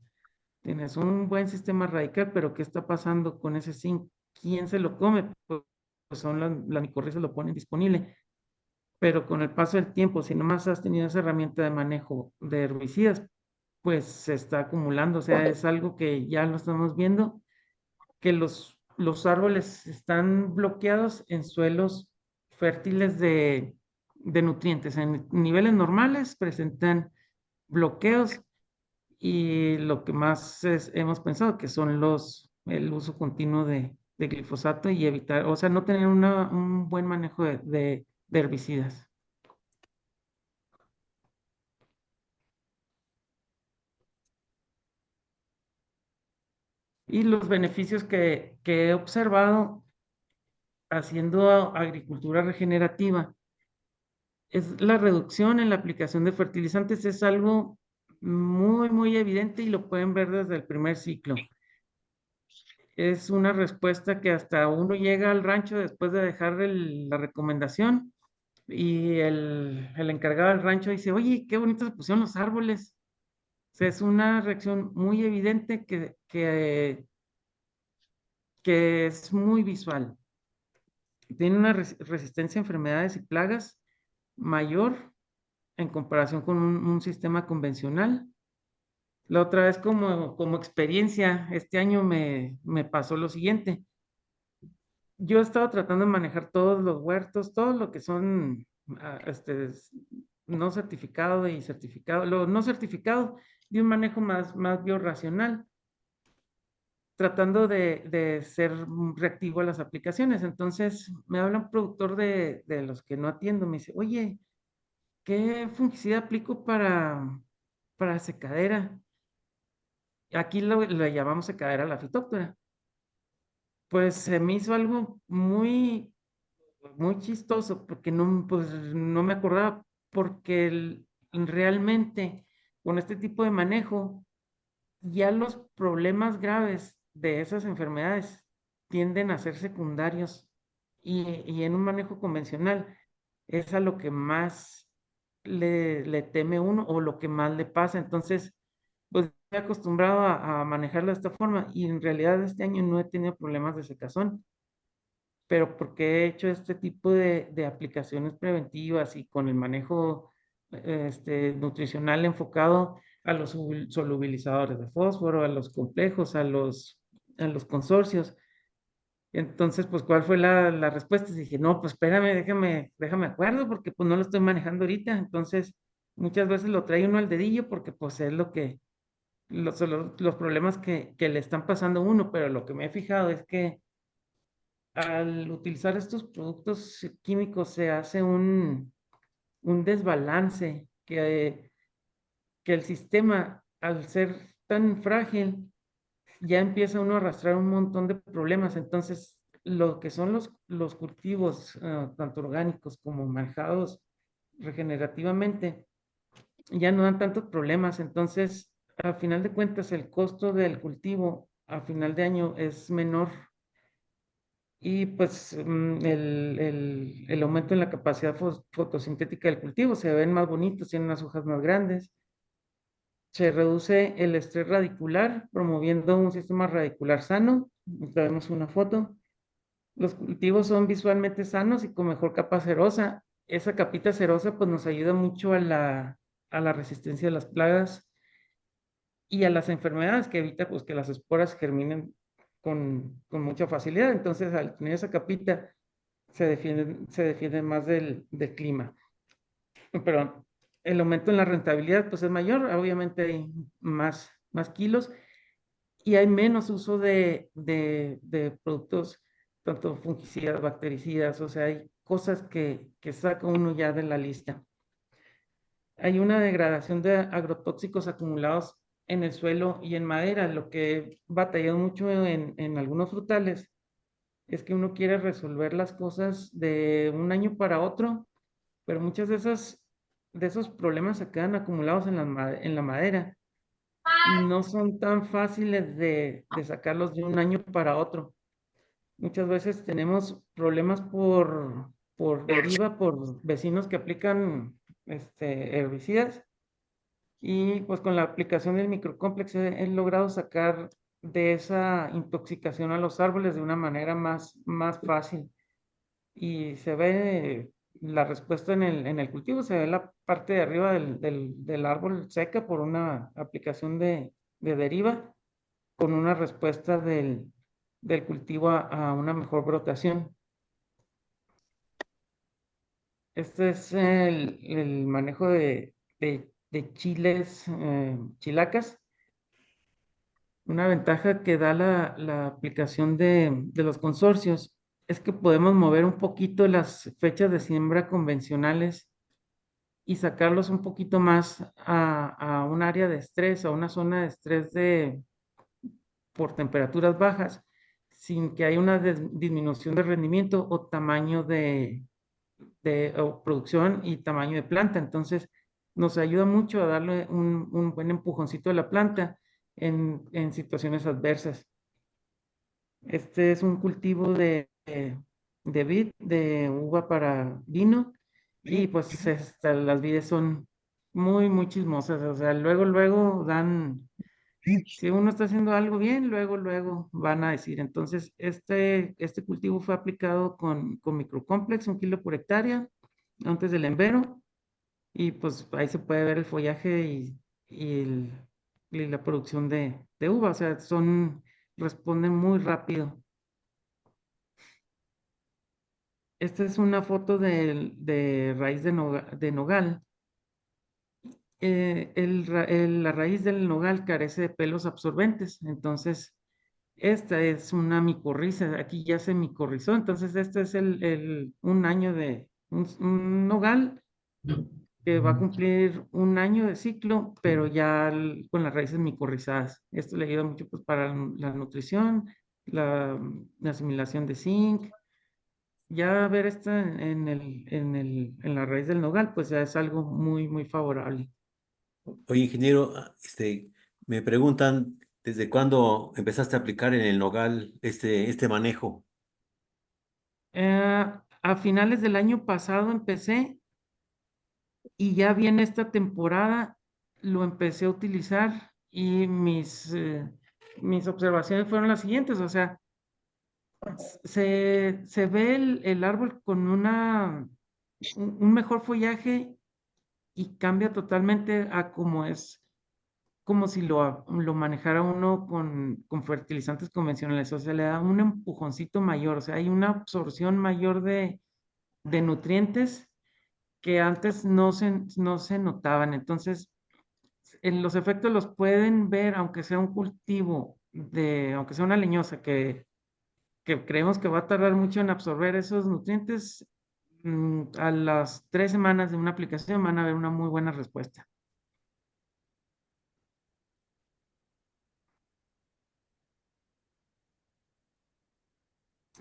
tienes un buen sistema radical, pero ¿qué está pasando con ese zinc? ¿Quién se lo come? Pues son las micorrizas lo ponen disponible. Pero con el paso del tiempo, si nomás has tenido esa herramienta de manejo de herbicidas, pues se está acumulando. O sea, es algo que ya lo estamos viendo, que los árboles están bloqueados en suelos fértiles de nutrientes. En niveles normales presentan bloqueos y lo que más hemos pensado que son el uso continuo de glifosato y evitar, o sea, no tener un buen manejo de herbicidas. Y los beneficios que he observado haciendo agricultura regenerativa es la reducción en la aplicación de fertilizantes. Es algo muy, muy evidente y lo pueden ver desde el primer ciclo. Es una respuesta que hasta uno llega al rancho después de dejar la recomendación Y el encargado del rancho dice, oye, qué bonitos se pusieron los árboles. O sea, es una reacción muy evidente que es muy visual. Tiene una resistencia a enfermedades y plagas mayor en comparación con un sistema convencional. La otra vez como experiencia, este año me pasó lo siguiente. Yo he estado tratando de manejar todos los huertos, todo lo que son no certificado y certificado, lo no certificado, de un manejo más biorracional, tratando de ser reactivo a las aplicaciones. Entonces me habla un productor de los que no atiendo, me dice, oye, ¿qué fungicida aplico para secadera? Aquí lo llamamos secadera la fitóctora. Pues se me hizo algo muy chistoso porque no, pues, no me acordaba, porque realmente con este tipo de manejo, ya los problemas graves de esas enfermedades tienden a ser secundarios y en un manejo convencional es a lo que más le teme uno o lo que más le pasa. Entonces, pues estoy acostumbrado a manejarlo de esta forma y en realidad este año no he tenido problemas de secazón, pero porque he hecho este tipo de aplicaciones preventivas y con el manejo nutricional enfocado a los solubilizadores de fósforo, a los complejos, a los consorcios. Entonces, pues, ¿cuál fue la respuesta? Y dije, no, pues espérame, déjame acuerdo, porque pues no lo estoy manejando ahorita. Entonces, muchas veces lo trae uno al dedillo porque pues es los problemas que le están pasando a uno, pero lo que me he fijado es que al utilizar estos productos químicos se hace un desbalance que el sistema, al ser tan frágil, ya empieza uno a arrastrar un montón de problemas. Entonces, lo que son los cultivos, tanto orgánicos como manejados regenerativamente, ya no dan tantos problemas. Entonces, a final de cuentas, el costo del cultivo a final de año es menor y pues el aumento en la capacidad fotosintética del cultivo, se ven más bonitos, tienen unas hojas más grandes, se reduce el estrés radicular, promoviendo un sistema radicular sano. Vemos una foto. Los cultivos son visualmente sanos y con mejor capa cerosa. Esa capita cerosa pues nos ayuda mucho a la resistencia a las plagas y a las enfermedades, que evita pues que las esporas germinen con mucha facilidad. Entonces, al tener esa capita, se defiende más del clima. Pero el aumento en la rentabilidad pues es mayor, obviamente hay más kilos y hay menos uso de productos, tanto fungicidas, bactericidas, o sea, hay cosas que saca uno ya de la lista. Hay una degradación de agrotóxicos acumulados en el suelo y en madera. Lo que he batallado mucho en algunos frutales es que uno quiere resolver las cosas de un año para otro, pero muchas de esos problemas se quedan acumulados en la madera y no son tan fáciles de sacarlos de un año para otro. Muchas veces tenemos problemas por deriva, por vecinos que aplican herbicidas y pues con la aplicación del microcomplex he logrado sacar de esa intoxicación a los árboles de una manera más fácil. Y se ve la respuesta en el cultivo, se ve la parte de arriba del árbol seca por una aplicación de deriva, con una respuesta del cultivo a una mejor brotación. Este es el manejo de chiles, chilacas. Una ventaja que da la aplicación de los consorcios es que podemos mover un poquito las fechas de siembra convencionales y sacarlos un poquito más a un área de estrés, a una zona de estrés por temperaturas bajas, sin que haya una disminución de rendimiento o tamaño o producción y tamaño de planta. Entonces, nos ayuda mucho a darle un buen empujoncito a la planta en situaciones adversas. Es un cultivo de vid, de uva para vino, Y pues las vides son muy, muy chismosas. O sea, luego dan, si uno está haciendo algo bien, luego van a decir. Entonces, este cultivo fue aplicado con microcomplex, 1 kilo por hectárea, antes del embero. Y pues ahí se puede ver el follaje y la producción de uva. O sea, responden muy rápido. Esta es una foto de raíz de nogal. La raíz del nogal carece de pelos absorbentes, entonces esta es una micorriza, aquí ya se micorrizó, entonces este es un año de un nogal que va a cumplir 1 año de ciclo, pero ya con las raíces micorrizadas. Esto le ayuda mucho pues, para la nutrición, la asimilación de zinc. Ya ver esto en la raíz del nogal, pues ya es algo muy, muy favorable. Oye, ingeniero, me preguntan, ¿desde cuándo empezaste a aplicar en el nogal este manejo? A finales del año pasado empecé y ya viene esta temporada, lo empecé a utilizar y mis observaciones fueron las siguientes, o sea, se ve el árbol con un mejor follaje y cambia totalmente a como es, como si lo manejara uno con fertilizantes convencionales, o sea, le da un empujoncito mayor, o sea, hay una absorción mayor de nutrientes que antes no se notaban. Entonces, en los efectos los pueden ver, aunque sea un cultivo aunque sea una leñosa que creemos que va a tardar mucho en absorber esos nutrientes, a las 3 semanas de una aplicación van a ver una muy buena respuesta.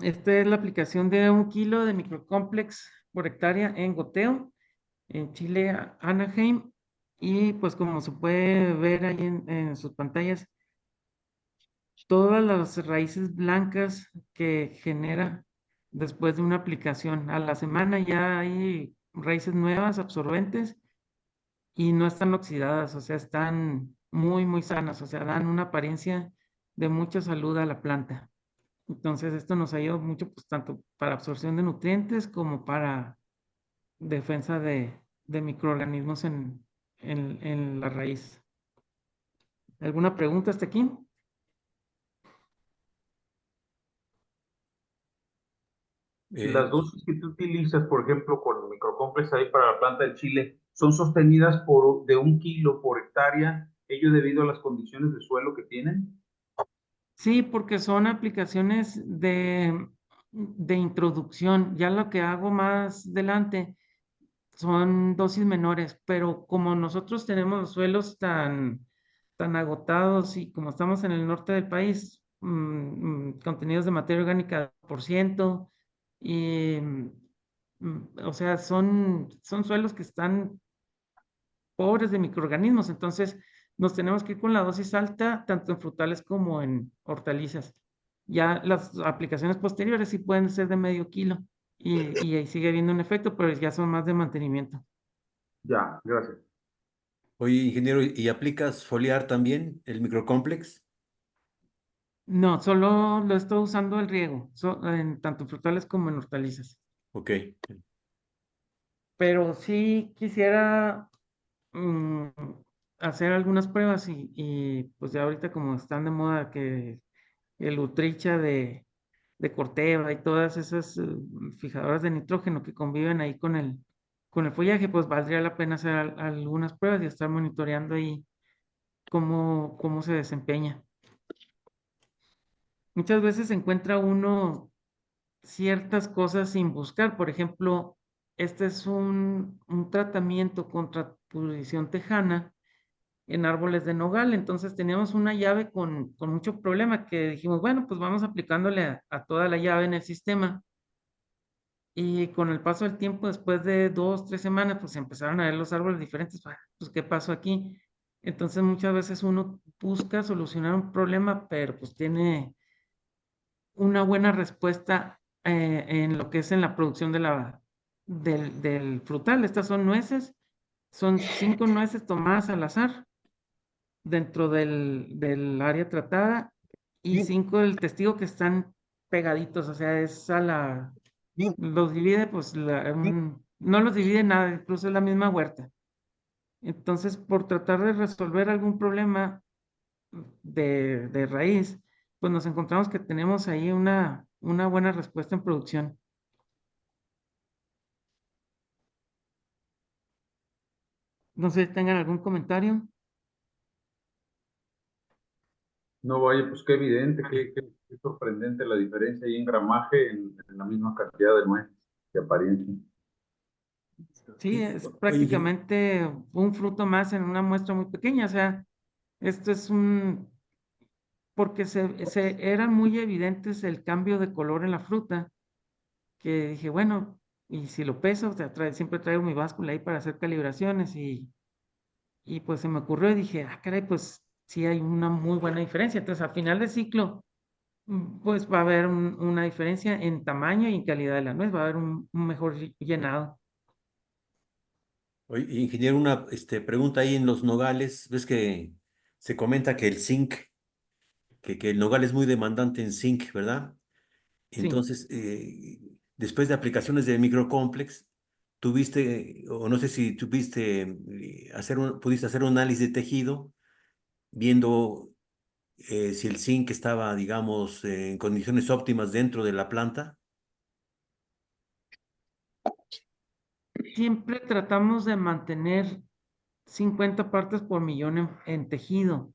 Esta es la aplicación de 1 kilo de microcomplex por hectárea en goteo en Chile, Anaheim. Y pues como se puede ver ahí en sus pantallas, todas las raíces blancas que genera después de una aplicación. A la semana ya hay raíces nuevas, absorbentes, y no están oxidadas, o sea, están muy, muy sanas, o sea, dan una apariencia de mucha salud a la planta. Entonces, esto nos ayuda mucho, pues, tanto para absorción de nutrientes como para defensa de microorganismos en la raíz. ¿Alguna pregunta hasta aquí? Eh, Las dosis que tú utilizas, por ejemplo, con microcomplex ahí para la planta de chile, son sostenidas de 1 kilo por hectárea, ello debido a las condiciones de suelo que tienen. Sí, porque son aplicaciones de introducción. Ya lo que hago más adelante son dosis menores, pero como nosotros tenemos los suelos tan agotados y como estamos en el norte del país, contenidos de materia orgánica por ciento, y, o sea, son suelos que están pobres de microorganismos, entonces nos tenemos que ir con la dosis alta, tanto en frutales como en hortalizas. Ya las aplicaciones posteriores sí pueden ser de medio kilo y ahí sigue habiendo un efecto, pero ya son más de mantenimiento. Ya, gracias. Oye, ingeniero, ¿y aplicas foliar también el microcomplex? No, solo lo estoy usando el riego, en tanto en frutales como en hortalizas. Ok. Pero sí quisiera mm, hacer algunas pruebas pues ya ahorita como están de moda que el Utricha de Corteva y todas esas fijadoras de nitrógeno que conviven ahí con el follaje, pues valdría la pena hacer algunas pruebas y estar monitoreando ahí cómo se desempeña. Muchas veces encuentra uno ciertas cosas sin buscar. Por ejemplo, este es un tratamiento contra pudrición tejana en árboles de nogal. Entonces teníamos una llave con mucho problema que dijimos, bueno, pues vamos aplicándole a toda la llave en el sistema. Y con el paso del tiempo, después de 2, 3 semanas, pues empezaron a ver los árboles diferentes. Pues, ¿qué pasó aquí? Entonces, muchas veces uno busca solucionar un problema, pero pues tiene una buena respuesta en lo que es en la producción del frutal. Estas son nueces, son 5 nueces tomadas al azar dentro del área tratada y 5 del testigo que están pegaditos, o sea, es a la, los divide, pues, no los divide nada, incluso es la misma huerta. Entonces, por tratar de resolver algún problema de raíz, pues nos encontramos que tenemos ahí una buena respuesta en producción. No sé si tengan algún comentario. No vaya, pues qué evidente, qué sorprendente la diferencia ahí en gramaje en la misma cantidad de nueces de apariencia. Sí, es Oye, prácticamente un fruto más en una muestra muy pequeña. O sea, esto es porque eran muy evidentes el cambio de color en la fruta, que dije, bueno, y si lo peso, o sea, siempre traigo mi báscula ahí para hacer calibraciones y pues se me ocurrió y dije, ah, caray, pues sí hay una muy buena diferencia. Entonces, a final de ciclo, pues va a haber una diferencia en tamaño y en calidad de la nuez, va a haber un mejor llenado. oye, ingeniero, una pregunta ahí en los nogales. Ves que se comenta que el zinc, que el nogal es muy demandante en zinc, ¿verdad? Sí. Entonces, después de aplicaciones de microcomplex, tuviste, o no sé si tuviste, pudiste hacer un análisis de tejido, viendo si el zinc estaba, digamos, en condiciones óptimas dentro de la planta. Siempre tratamos de mantener 50 partes por millón en tejido.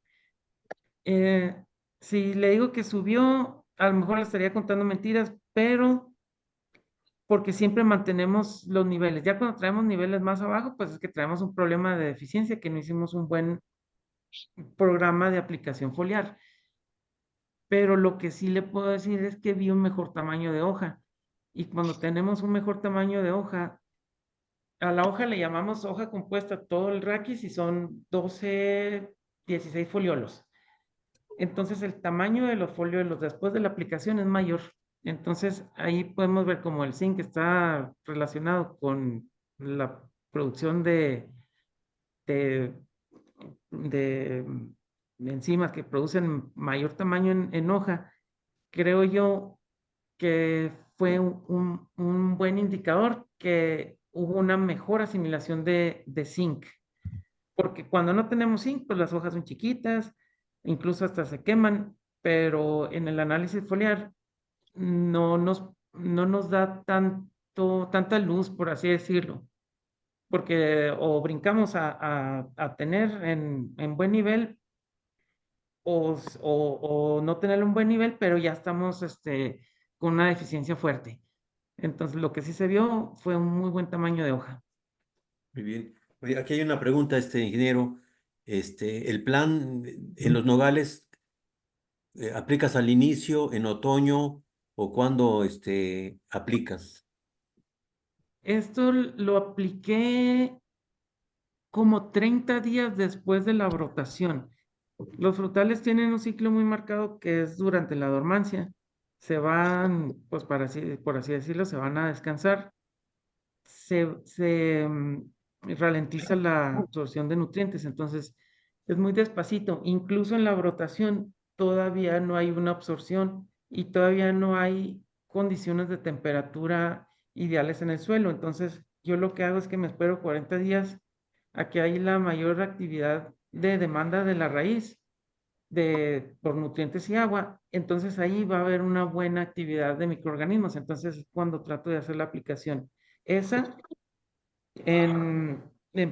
Eh, si le digo que subió, a lo mejor le estaría contando mentiras, pero porque siempre mantenemos los niveles. Ya cuando traemos niveles más abajo, pues es que traemos un problema de deficiencia, que no hicimos un buen programa de aplicación foliar. Pero lo que sí le puedo decir es que vi un mejor tamaño de hoja. Y cuando tenemos un mejor tamaño de hoja, a la hoja le llamamos hoja compuesta todo el raquis y son 12, 16 foliolos. Entonces el tamaño de los foliolos después de la aplicación es mayor. Entonces ahí podemos ver cómo el zinc está relacionado con la producción de, de enzimas que producen mayor tamaño en hoja. Creo yo que fue un buen indicador que hubo una mejor asimilación de zinc, porque cuando no tenemos zinc, pues las hojas son chiquitas, incluso hasta se queman, pero en el análisis foliar no nos da tanta luz, por así decirlo, porque o brincamos a tener en buen nivel o no tener un buen nivel, pero ya estamos con una deficiencia fuerte. Entonces, lo que sí se vio fue un muy buen tamaño de hoja. Muy bien. Oye, aquí hay una pregunta, ingeniero. El plan en los nogales, ¿aplicas al inicio, en otoño o cuándo aplicas? Esto lo apliqué como 30 días después de la brotación. Los frutales tienen un ciclo muy marcado que es durante la dormancia. Se van, pues por así decirlo, se van a descansar. Se ralentiza la absorción de nutrientes, entonces es muy despacito. Incluso en la brotación todavía no hay una absorción y todavía no hay condiciones de temperatura ideales en el suelo. Entonces yo lo que hago es que me espero 40 días a que haya la mayor actividad de demanda de la raíz por nutrientes y agua. Entonces ahí va a haber una buena actividad de microorganismos. Entonces cuando trato de hacer la aplicación. Esa en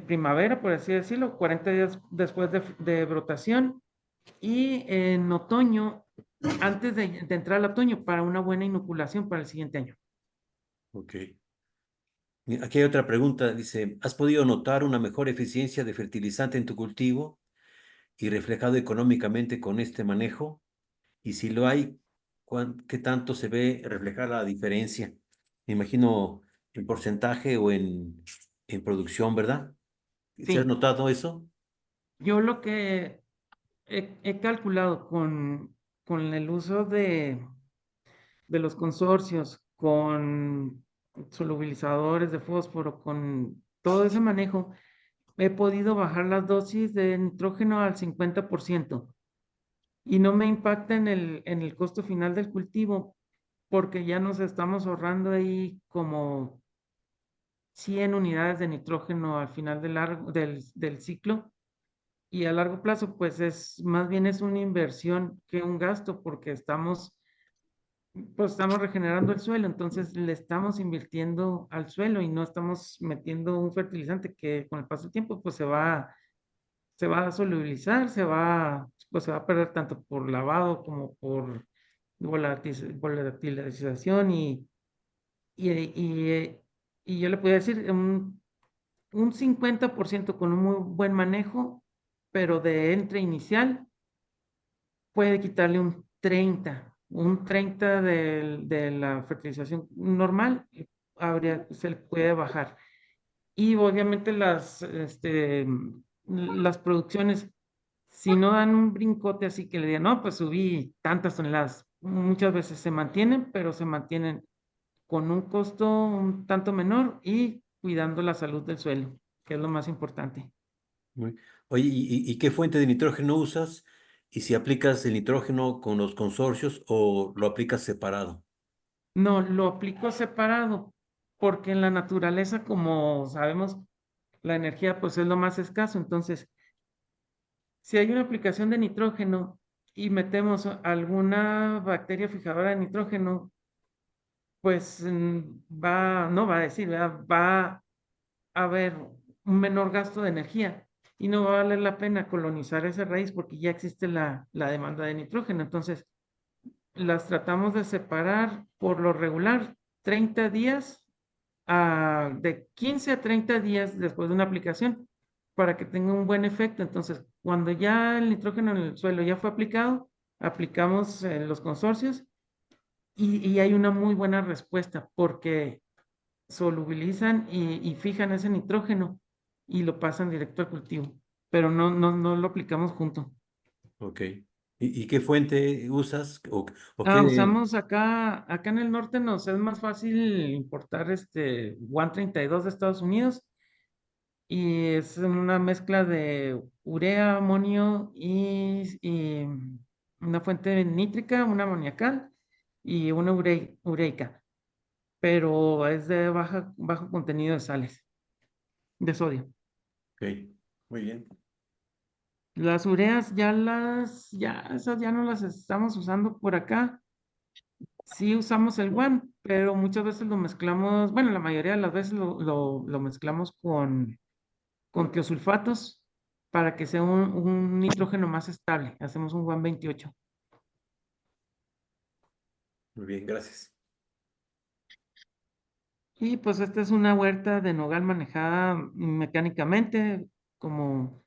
primavera, por así decirlo, 40 días después de brotación y en otoño, antes de entrar al otoño, para una buena inoculación para el siguiente año. Ok. Aquí hay otra pregunta. Dice, ¿has podido notar una mejor eficiencia de fertilizante en tu cultivo y reflejado económicamente con este manejo? Y si lo hay, ¿qué tanto se ve reflejada la diferencia? Me imagino en porcentaje o en producción, ¿verdad? ¿Se has Sí, notado eso? yo lo que he calculado con el uso de los consorcios, con solubilizadores de fósforo, con todo ese manejo, he podido bajar las dosis de nitrógeno al 50% y no me impacta en el costo final del cultivo porque ya nos estamos ahorrando ahí como 100 unidades de nitrógeno al final del ciclo y a largo plazo pues es más bien es una inversión que un gasto porque estamos regenerando el suelo, entonces le estamos invirtiendo al suelo y no estamos metiendo un fertilizante que con el paso del tiempo pues se va a solubilizar, pues se va a perder tanto por lavado como por volatilización y, y, y yo le podría decir un 50% con un muy buen manejo, pero de entre inicial puede quitarle un 30 de la fertilización normal, se le puede bajar. Y obviamente las producciones, si no dan un brincote así que le digan, no, pues subí tantas toneladas, muchas veces se mantienen, pero se mantienen con un costo un tanto menor y cuidando la salud del suelo, que es lo más importante. Muy- Oye, ¿y qué fuente de nitrógeno usas? Y si aplicas el nitrógeno con los consorcios o lo aplicas separado. No, lo aplico separado, porque en la naturaleza, como sabemos, la energía pues es lo más escaso. Entonces, si hay una aplicación de nitrógeno y metemos alguna bacteria fijadora de nitrógeno, pues no va a decir, ¿verdad? Va a haber un menor gasto de energía y no va a valer la pena colonizar esa raíz porque ya existe la demanda de nitrógeno. Entonces, las tratamos de separar por lo regular 30 días, de 15 a 30 días después de una aplicación para que tenga un buen efecto. Entonces, cuando ya el nitrógeno en el suelo ya fue aplicado, aplicamos los consorcios y hay una muy buena respuesta porque solubilizan y fijan ese nitrógeno y lo pasan directo al cultivo, pero no lo aplicamos junto. Ok. ¿Y qué fuente usas? ¿O qué? Usamos acá en el norte nos es más fácil importar este 132 de Estados Unidos y es una mezcla de urea, amonio y una fuente nítrica, una amoniacal y una ureica, pero es de bajo contenido de sales, de sodio. Ok, muy bien. Las ureas esas ya no las estamos usando por acá. Sí usamos el guan, pero muchas veces lo mezclamos, bueno, la mayoría de las veces lo mezclamos con tiosulfatos para que sea un nitrógeno más estable. Hacemos un guan 28. Muy bien, gracias. Y pues esta es una huerta de nogal manejada mecánicamente, como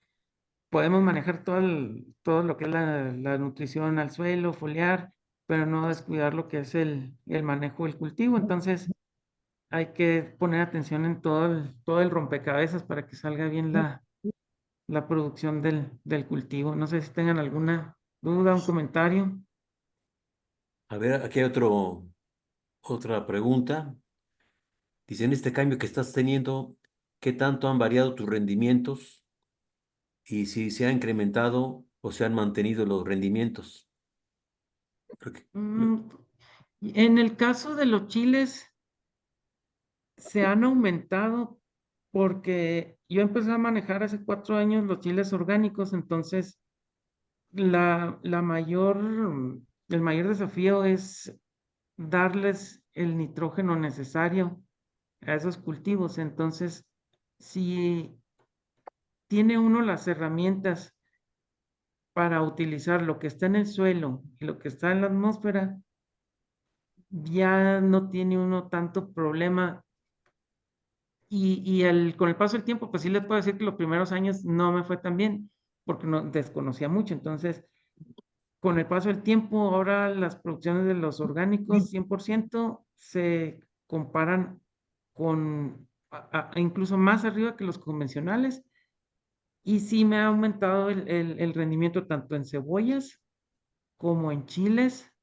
podemos manejar todo lo que es la nutrición al suelo, foliar, pero no descuidar lo que es el manejo del cultivo. Entonces, hay que poner atención en todo el rompecabezas para que salga bien la producción del cultivo. No sé si tengan alguna duda, un comentario. A ver, aquí hay otra pregunta. Dice, en este cambio que estás teniendo, ¿qué tanto han variado tus rendimientos? Y si se ha incrementado o se han mantenido los rendimientos. Porque- Mm, en el caso de los chiles, se han aumentado porque yo empecé a manejar hace 4 años los chiles orgánicos, entonces el mayor desafío es darles el nitrógeno necesario a esos cultivos. Entonces, si tiene uno las herramientas para utilizar lo que está en el suelo y lo que está en la atmósfera, ya no tiene uno tanto problema. Con el paso del tiempo, pues sí les puedo decir que los primeros años no me fue tan bien porque no desconocía mucho. Entonces, con el paso del tiempo, ahora las producciones de los orgánicos 100% se comparan incluso más arriba que los convencionales. Y sí me ha aumentado el rendimiento tanto en cebollas como en chiles.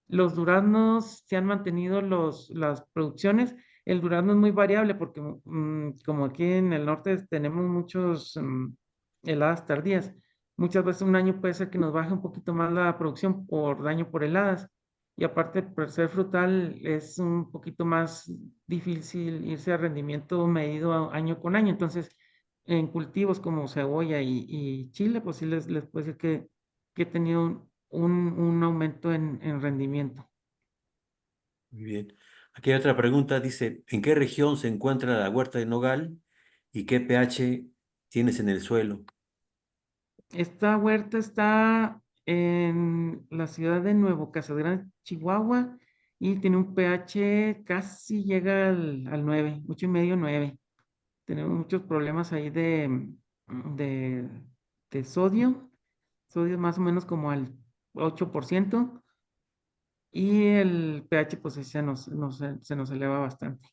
Los duraznos se han mantenido las producciones, El durazno es muy variable porque como aquí en el norte tenemos muchos heladas tardías, muchas veces un año puede ser que nos baje un poquito más la producción por daño por heladas. Y aparte, por ser frutal, es un poquito más difícil irse a rendimiento medido año con año. Entonces, en cultivos como cebolla y chile, pues sí les puedo decir que he tenido un aumento en rendimiento. Muy bien. Aquí hay otra pregunta, dice, ¿en qué región se encuentra la huerta de nogal y qué pH tienes en el suelo? Esta huerta está en la ciudad de Nuevo Casagrande, Chihuahua, y tiene un pH casi llega al 9, 8,5, 9. Tenemos muchos problemas ahí de, de sodio. Sodio más o menos como al 8%. Y el pH pues sí se nos eleva bastante.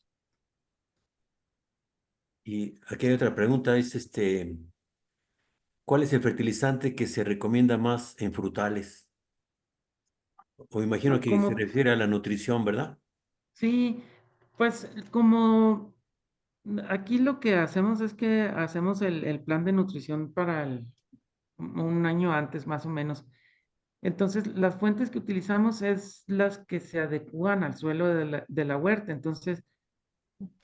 Y aquí hay otra pregunta, es ¿cuál es el fertilizante que se recomienda más en frutales? O imagino que se Como, refiere a la nutrición, ¿verdad? sí, pues como aquí lo que hacemos es que hacemos el plan de nutrición para un año antes más o menos. Entonces, las fuentes que utilizamos es las que se adecúan al suelo de la huerta. Entonces,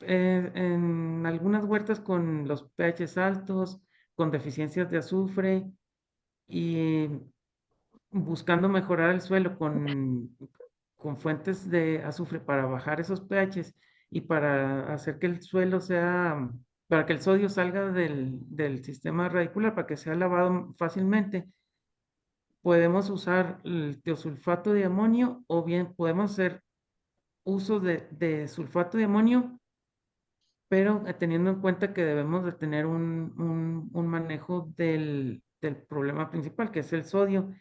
en algunas huertas con los pHs altos, con deficiencias de azufre y buscando mejorar el suelo con fuentes de azufre para bajar esos pHs y para hacer que el suelo sea, para que el sodio salga del sistema radicular, para que sea lavado fácilmente, podemos usar el tiosulfato de amonio o bien podemos hacer uso de sulfato de amonio, pero teniendo en cuenta que debemos de tener un manejo del problema principal, que es el sodio,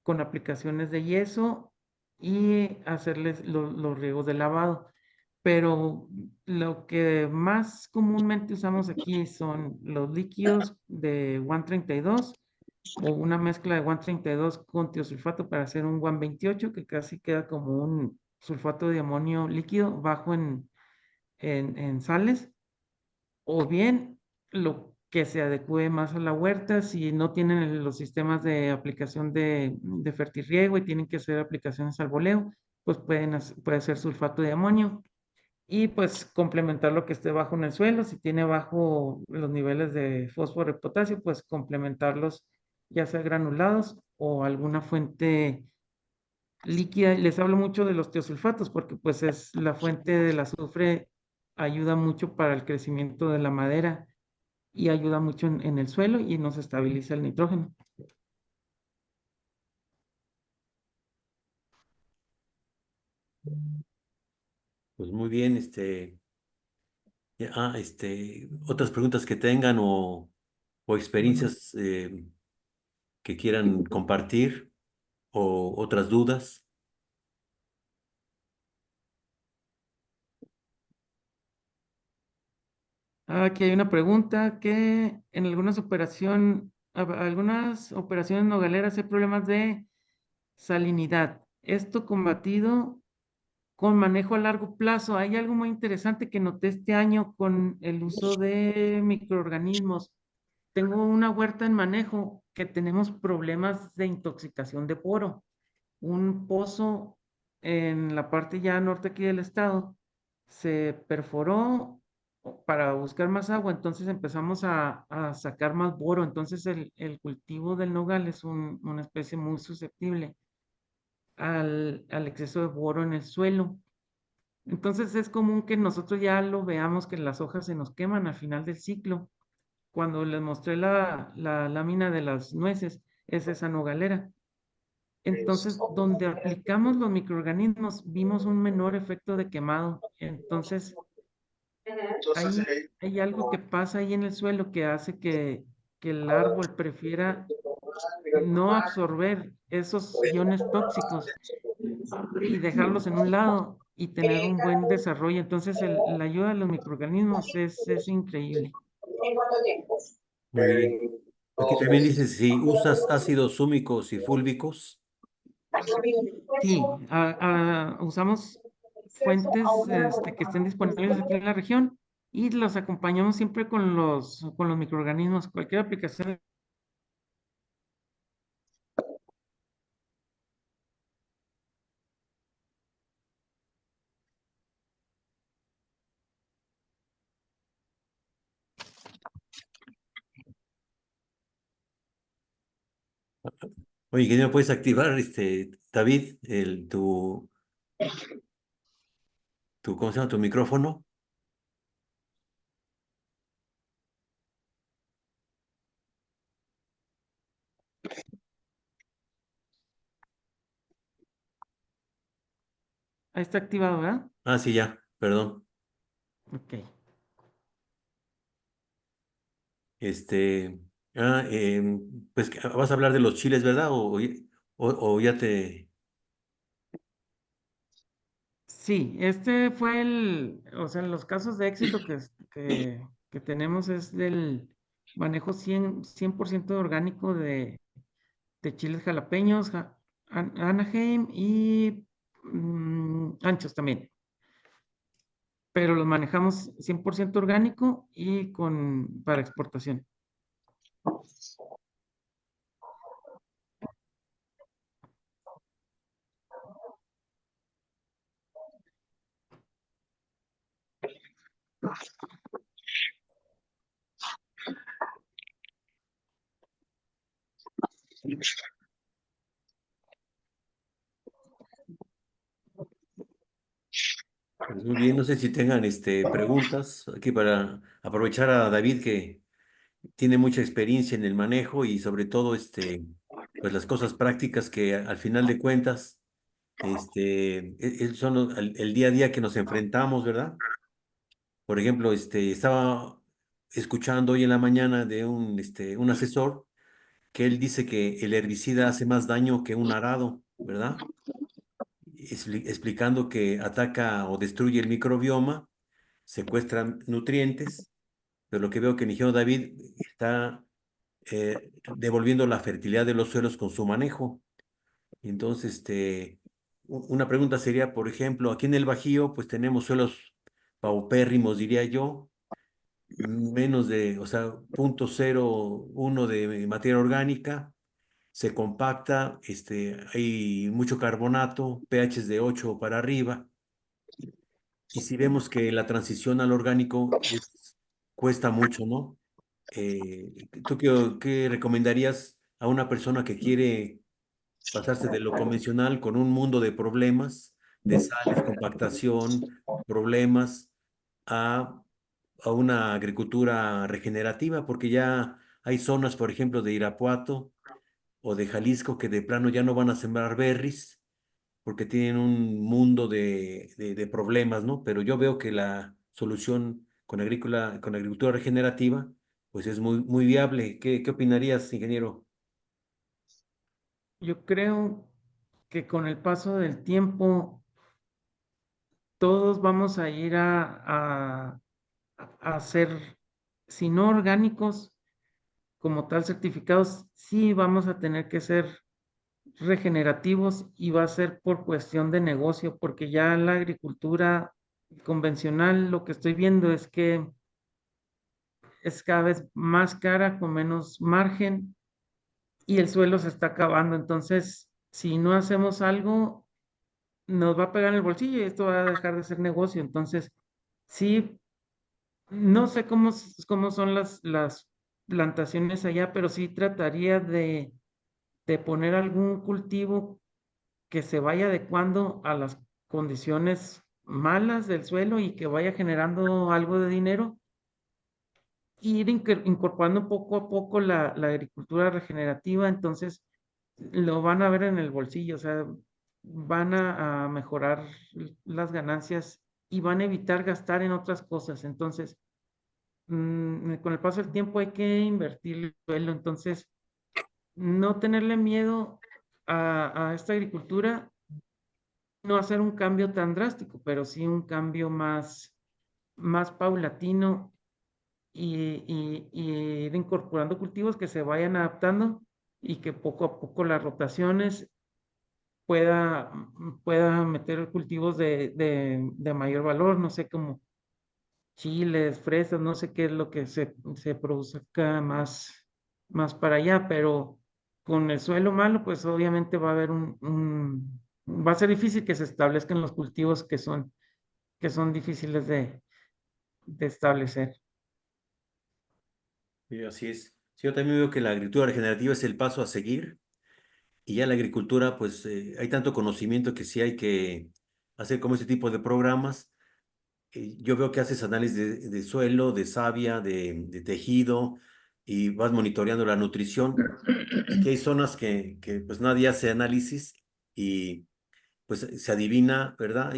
con aplicaciones de yeso y hacerles los riegos de lavado. Pero lo que más comúnmente usamos aquí son los líquidos de 132 o una mezcla de 132 con tiosulfato para hacer un 128 que casi queda como un sulfato de amonio líquido bajo en sales, o bien lo que se adecue más a la huerta, si no tienen los sistemas de aplicación de fertirriego y tienen que hacer aplicaciones al boleo, pues puede ser sulfato de amonio y pues complementar lo que esté bajo en el suelo. Si tiene bajo los niveles de fósforo y potasio, pues complementarlos ya sea granulados o alguna fuente líquida. Les hablo mucho de los tiosulfatos porque pues es la fuente del azufre, ayuda mucho para el crecimiento de la madera y ayuda mucho en el suelo y nos estabiliza el nitrógeno. Pues muy bien, otras preguntas que tengan o experiencias que quieran compartir o otras dudas. Aquí hay una pregunta que en algunas operaciones nogaleras hay problemas de salinidad. Esto combatido con manejo a largo plazo. Hay algo muy interesante que noté este año con el uso de microorganismos. Tengo una huerta en manejo que tenemos problemas de intoxicación de poro. Un pozo en la parte ya norte aquí del estado se perforó para buscar más agua, entonces empezamos a sacar más boro. Entonces el cultivo del nogal es una especie muy susceptible al exceso de boro en el suelo. Entonces es común que nosotros ya lo veamos que las hojas se nos queman al final del ciclo. Cuando les mostré la lámina de las nueces, es esa nogalera. Entonces, donde aplicamos los microorganismos, vimos un menor efecto de quemado. Entonces, hay algo que pasa ahí en el suelo que hace que el árbol prefiera no absorber esos iones tóxicos y dejarlos en un lado y tener un buen desarrollo. Entonces, la ayuda de los microorganismos es increíble. Muy bien. Aquí también dice si usas ácidos húmicos y fúlbicos. Sí, usamos fuentes que estén disponibles aquí en la región y los acompañamos siempre con los microorganismos. Cualquier aplicación. Oye, ¿qué no puedes activar, David, ¿cómo se llama? Tu micrófono. Ahí está activado, ¿verdad? Ah, sí, ya, perdón. Ok. Este, pues vas a hablar de los chiles, ¿verdad? O ya te... Sí, este fue o sea, los casos de éxito que tenemos es del manejo 100% orgánico de chiles jalapeños, Anaheim y anchos también. Pero los manejamos 100% orgánico y para exportación. Pues muy bien, no sé si tengan preguntas aquí para aprovechar a David que tiene mucha experiencia en el manejo y sobre todo pues las cosas prácticas que al final de cuentas son el día a día que nos enfrentamos, ¿verdad? Por ejemplo, estaba escuchando hoy en la mañana de un asesor que él dice que el herbicida hace más daño que un arado, ¿verdad? Explicando que ataca o destruye el microbioma, secuestra nutrientes, pero lo que veo que el ingeniero David está devolviendo la fertilidad de los suelos con su manejo. Entonces, una pregunta sería, por ejemplo, aquí en el Bajío, pues tenemos suelos paupérrimos, diría yo, menos o sea, 0.01 de materia orgánica, se compacta, hay mucho carbonato, pHs de 8 para arriba, y si vemos que la transición al orgánico cuesta mucho, ¿no? ¿Tú qué recomendarías a una persona que quiere pasarse de lo convencional con un mundo de problemas, de sales, compactación, problemas, a, a una agricultura regenerativa? Porque ya hay zonas, por ejemplo, de Irapuato o de Jalisco que de plano ya no van a sembrar berries porque tienen un mundo de problemas, ¿no? Pero yo veo que la solución con agricultura regenerativa, pues es muy, muy viable. ¿Qué opinarías, ingeniero? Yo creo que con el paso del tiempo todos vamos a ir a ser, si no orgánicos, como tal certificados, sí vamos a tener que ser regenerativos y va a ser por cuestión de negocio, porque ya la agricultura convencional, lo que estoy viendo es que es cada vez más cara, con menos margen y el suelo se está acabando. Entonces, si no hacemos algo, nos va a pegar en el bolsillo y esto va a dejar de ser negocio. Entonces, sí, no sé cómo son las plantaciones allá, pero sí trataría de poner algún cultivo que se vaya adecuando a las condiciones malas del suelo y que vaya generando algo de dinero, y ir incorporando poco a poco la agricultura regenerativa. Entonces lo van a ver en el bolsillo, o sea, van a mejorar las ganancias y van a evitar gastar en otras cosas. Entonces, con el paso del tiempo hay que invertir el suelo. Entonces, no tenerle miedo a esta agricultura, no hacer un cambio tan drástico, pero sí un cambio más paulatino y ir incorporando cultivos que se vayan adaptando y que poco a poco las rotaciones pueda meter cultivos de mayor valor, no sé, como chiles, fresas, no sé qué es lo que se produzca más para allá, pero con el suelo malo, pues obviamente va a haber va a ser difícil que se establezcan los cultivos que son difíciles de establecer. Sí, así es. Sí, yo también veo que la agricultura regenerativa es el paso a seguir y ya la agricultura, pues hay tanto conocimiento que sí hay que hacer como ese tipo de programas. Yo veo que haces análisis de suelo, de savia, de tejido y vas monitoreando la nutrición. Aquí hay zonas que pues nadie hace análisis y pues se adivina, ¿verdad?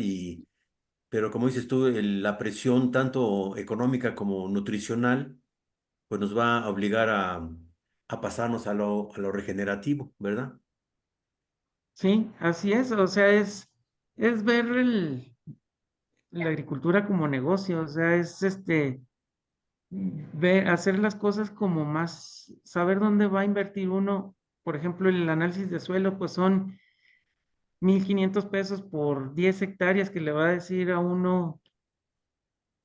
Pero como dices tú, la presión tanto económica como nutricional, pues nos va a obligar a pasarnos a lo regenerativo, ¿verdad? Sí, así es, o sea, es ver la agricultura como negocio, o sea, es hacer las cosas como más, saber dónde va a invertir uno. Por ejemplo, el análisis de suelo, pues son 1,500 pesos por 10 hectáreas que le va a decir a uno,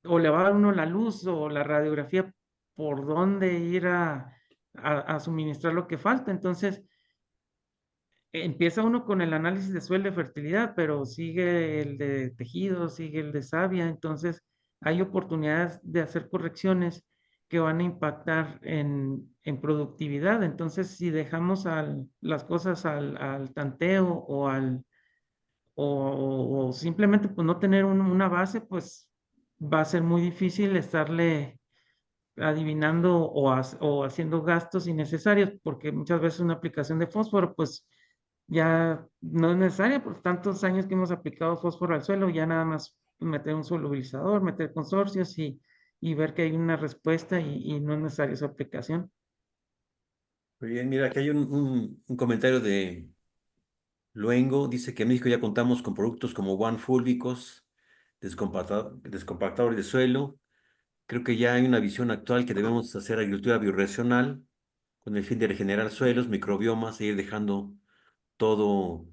o le va a dar uno la luz o la radiografía por dónde ir a suministrar lo que falta. Entonces, empieza uno con el análisis de suelo de fertilidad, pero sigue el de tejido, sigue el de savia, entonces hay oportunidades de hacer correcciones que van a impactar en productividad. Entonces, si dejamos las cosas al tanteo o simplemente pues no tener una base, pues va a ser muy difícil estarle adivinando o haciendo gastos innecesarios, porque muchas veces una aplicación de fósforo, pues ya no es necesaria por tantos años que hemos aplicado fósforo al suelo, ya nada más meter un solubilizador, meter consorcios y ver que hay una respuesta y no es necesaria su aplicación. Muy bien, mira, aquí hay un comentario de Luengo, dice que en México ya contamos con productos como OneFulvicos, descompactadores de suelo. Creo que ya hay una visión actual que debemos hacer agricultura biorregional con el fin de regenerar suelos, microbiomas e ir dejando todo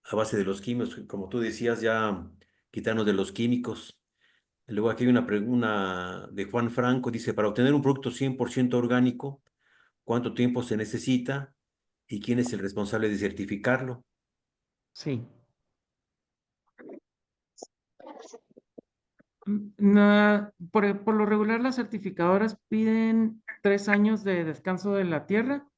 a base de los químicos. Como tú decías, ya quitarnos de los químicos. Luego aquí hay una de Juan Franco, dice, para obtener un producto 100% orgánico, ¿cuánto tiempo se necesita y quién es el responsable de certificarlo? Sí. Por lo regular, las certificadoras piden 3 años de descanso de la tierra.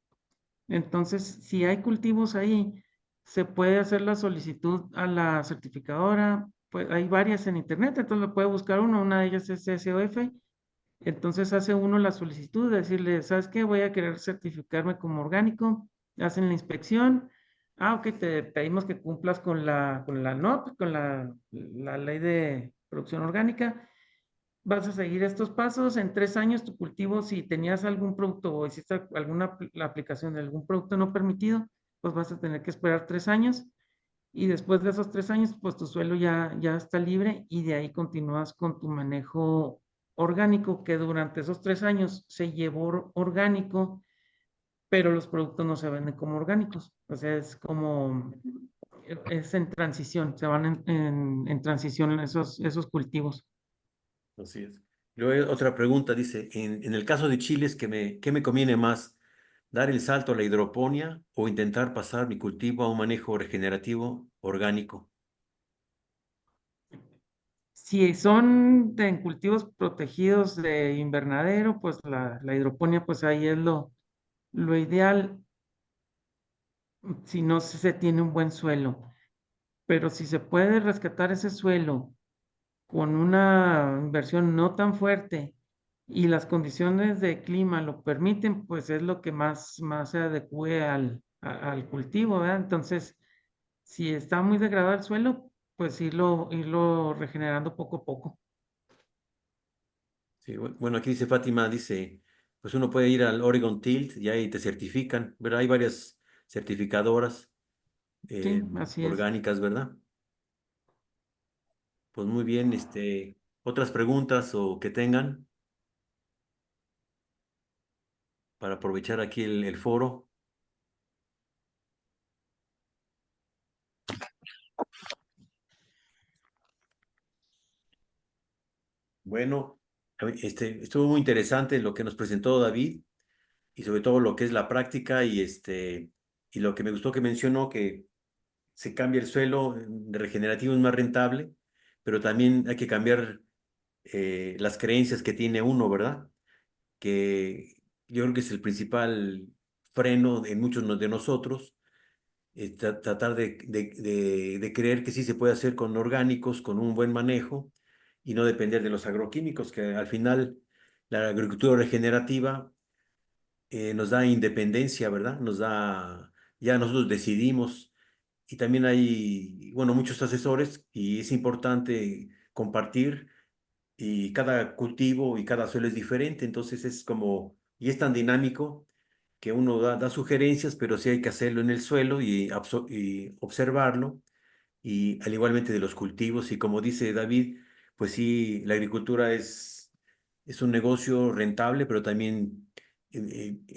Entonces, si hay cultivos ahí, se puede hacer la solicitud a la certificadora. Pues hay varias en internet, entonces lo puede buscar uno. Una de ellas es SOF. Entonces hace uno la solicitud de decirle, ¿sabes qué? Voy a querer certificarme como orgánico. Hacen la inspección. Ah, ok, te pedimos que cumplas con la NOP, con la ley de producción orgánica. Vas a seguir estos pasos. En 3 años, tu cultivo, si tenías algún producto o hiciste alguna la aplicación de algún producto no permitido, pues vas a tener que esperar 3 años. Y después de esos 3 años, pues tu suelo ya está libre y de ahí continúas con tu manejo orgánico, que durante esos 3 años se llevó orgánico, pero los productos no se venden como orgánicos. O sea, es en transición, se van en transición esos cultivos. Así es. Luego hay otra pregunta, dice, en el caso de chiles, ¿qué me conviene más? ¿Dar el salto a la hidroponía o intentar pasar mi cultivo a un manejo regenerativo orgánico? Si son en cultivos protegidos de invernadero, pues la hidroponía, pues ahí es lo ideal si no se tiene un buen suelo. Pero si se puede rescatar ese suelo con una inversión no tan fuerte y las condiciones de clima lo permiten, pues es lo que más se adecue al cultivo, ¿verdad? Entonces, si está muy degradado el suelo, pues irlo regenerando poco a poco. Sí, bueno, aquí dice Fátima, dice, pues uno puede ir al Oregon Tilt y ahí te certifican, ¿verdad? Hay varias certificadoras Sí, así es. orgánicas, ¿verdad? Pues muy bien, otras preguntas o que tengan para aprovechar aquí el foro. Bueno, estuvo muy interesante lo que nos presentó David y sobre todo lo que es la práctica y lo que me gustó que mencionó que se cambia el suelo de regenerativo es más rentable, pero también hay que cambiar las creencias que tiene uno, ¿verdad? Que yo creo que es el principal freno en muchos de nosotros, tratar de creer que sí se puede hacer con orgánicos, con un buen manejo y no depender de los agroquímicos, que al final la agricultura regenerativa nos da independencia, ¿verdad? Ya nosotros decidimos y también hay, bueno, muchos asesores y es importante compartir y cada cultivo y cada suelo es diferente, entonces es como, y es tan dinámico que uno da sugerencias, pero sí hay que hacerlo en el suelo y observarlo, y al igualmente de los cultivos, y como dice David, pues sí, la agricultura es un negocio rentable, pero también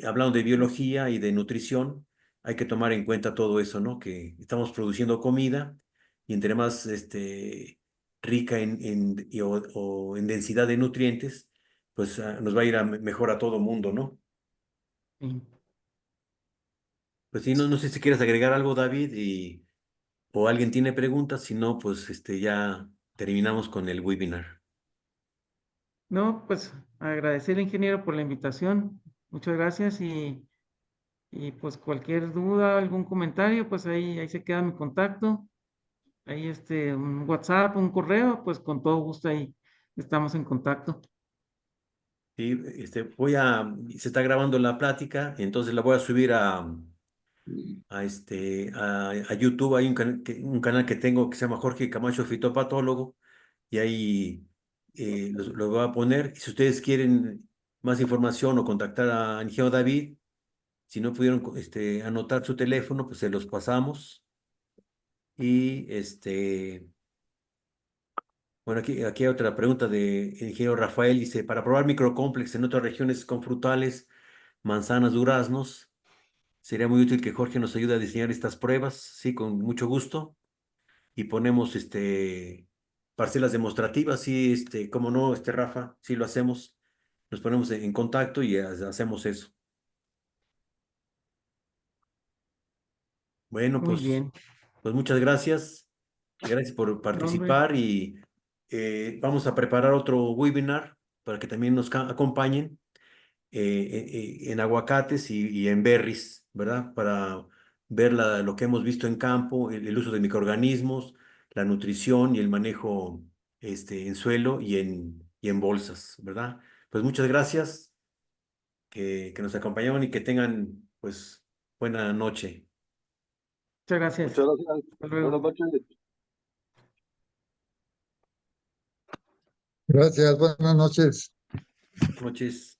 hablando de biología y de nutrición, hay que tomar en cuenta todo eso, ¿no? Que estamos produciendo comida y entre más rica o en densidad de nutrientes, pues nos va a ir mejor a todo mundo, ¿no? Sí. Pues sí, no sé si quieres agregar algo, David, o alguien tiene preguntas, si no, pues ya terminamos con el webinar. No, pues agradecer al ingeniero por la invitación. Muchas gracias y pues cualquier duda, algún comentario, pues ahí se queda mi contacto. Ahí un WhatsApp, un correo, pues con todo gusto ahí estamos en contacto. Sí, se está grabando la plática, entonces la voy a subir a YouTube. Hay un canal que tengo que se llama Jorge Camacho Fitopatólogo, y ahí lo voy a poner. Y si ustedes quieren más información o contactar a Ingeniero David, si no pudieron anotar su teléfono, pues se los pasamos. Y bueno, aquí hay otra pregunta de ingeniero Rafael. Dice, para probar microcomplex en otras regiones con frutales, manzanas, duraznos, sería muy útil que Jorge nos ayude a diseñar estas pruebas. Sí, con mucho gusto. Y ponemos parcelas demostrativas. Sí, cómo no, Rafa, sí lo hacemos. Nos ponemos en contacto y hacemos eso. Bueno, Muy pues, bien. pues muchas gracias. Gracias por No, hombre, participar y vamos a preparar otro webinar para que también nos acompañen en aguacates y en berries, ¿verdad? Para ver lo que hemos visto en campo, el uso de microorganismos, la nutrición y el manejo en suelo y en bolsas, ¿verdad? Pues muchas gracias que nos acompañaron y que tengan, pues, buena noche. muchas gracias. Muchas gracias. Hasta Buenas luego. noches. Gracias, buenas noches. Buenas noches.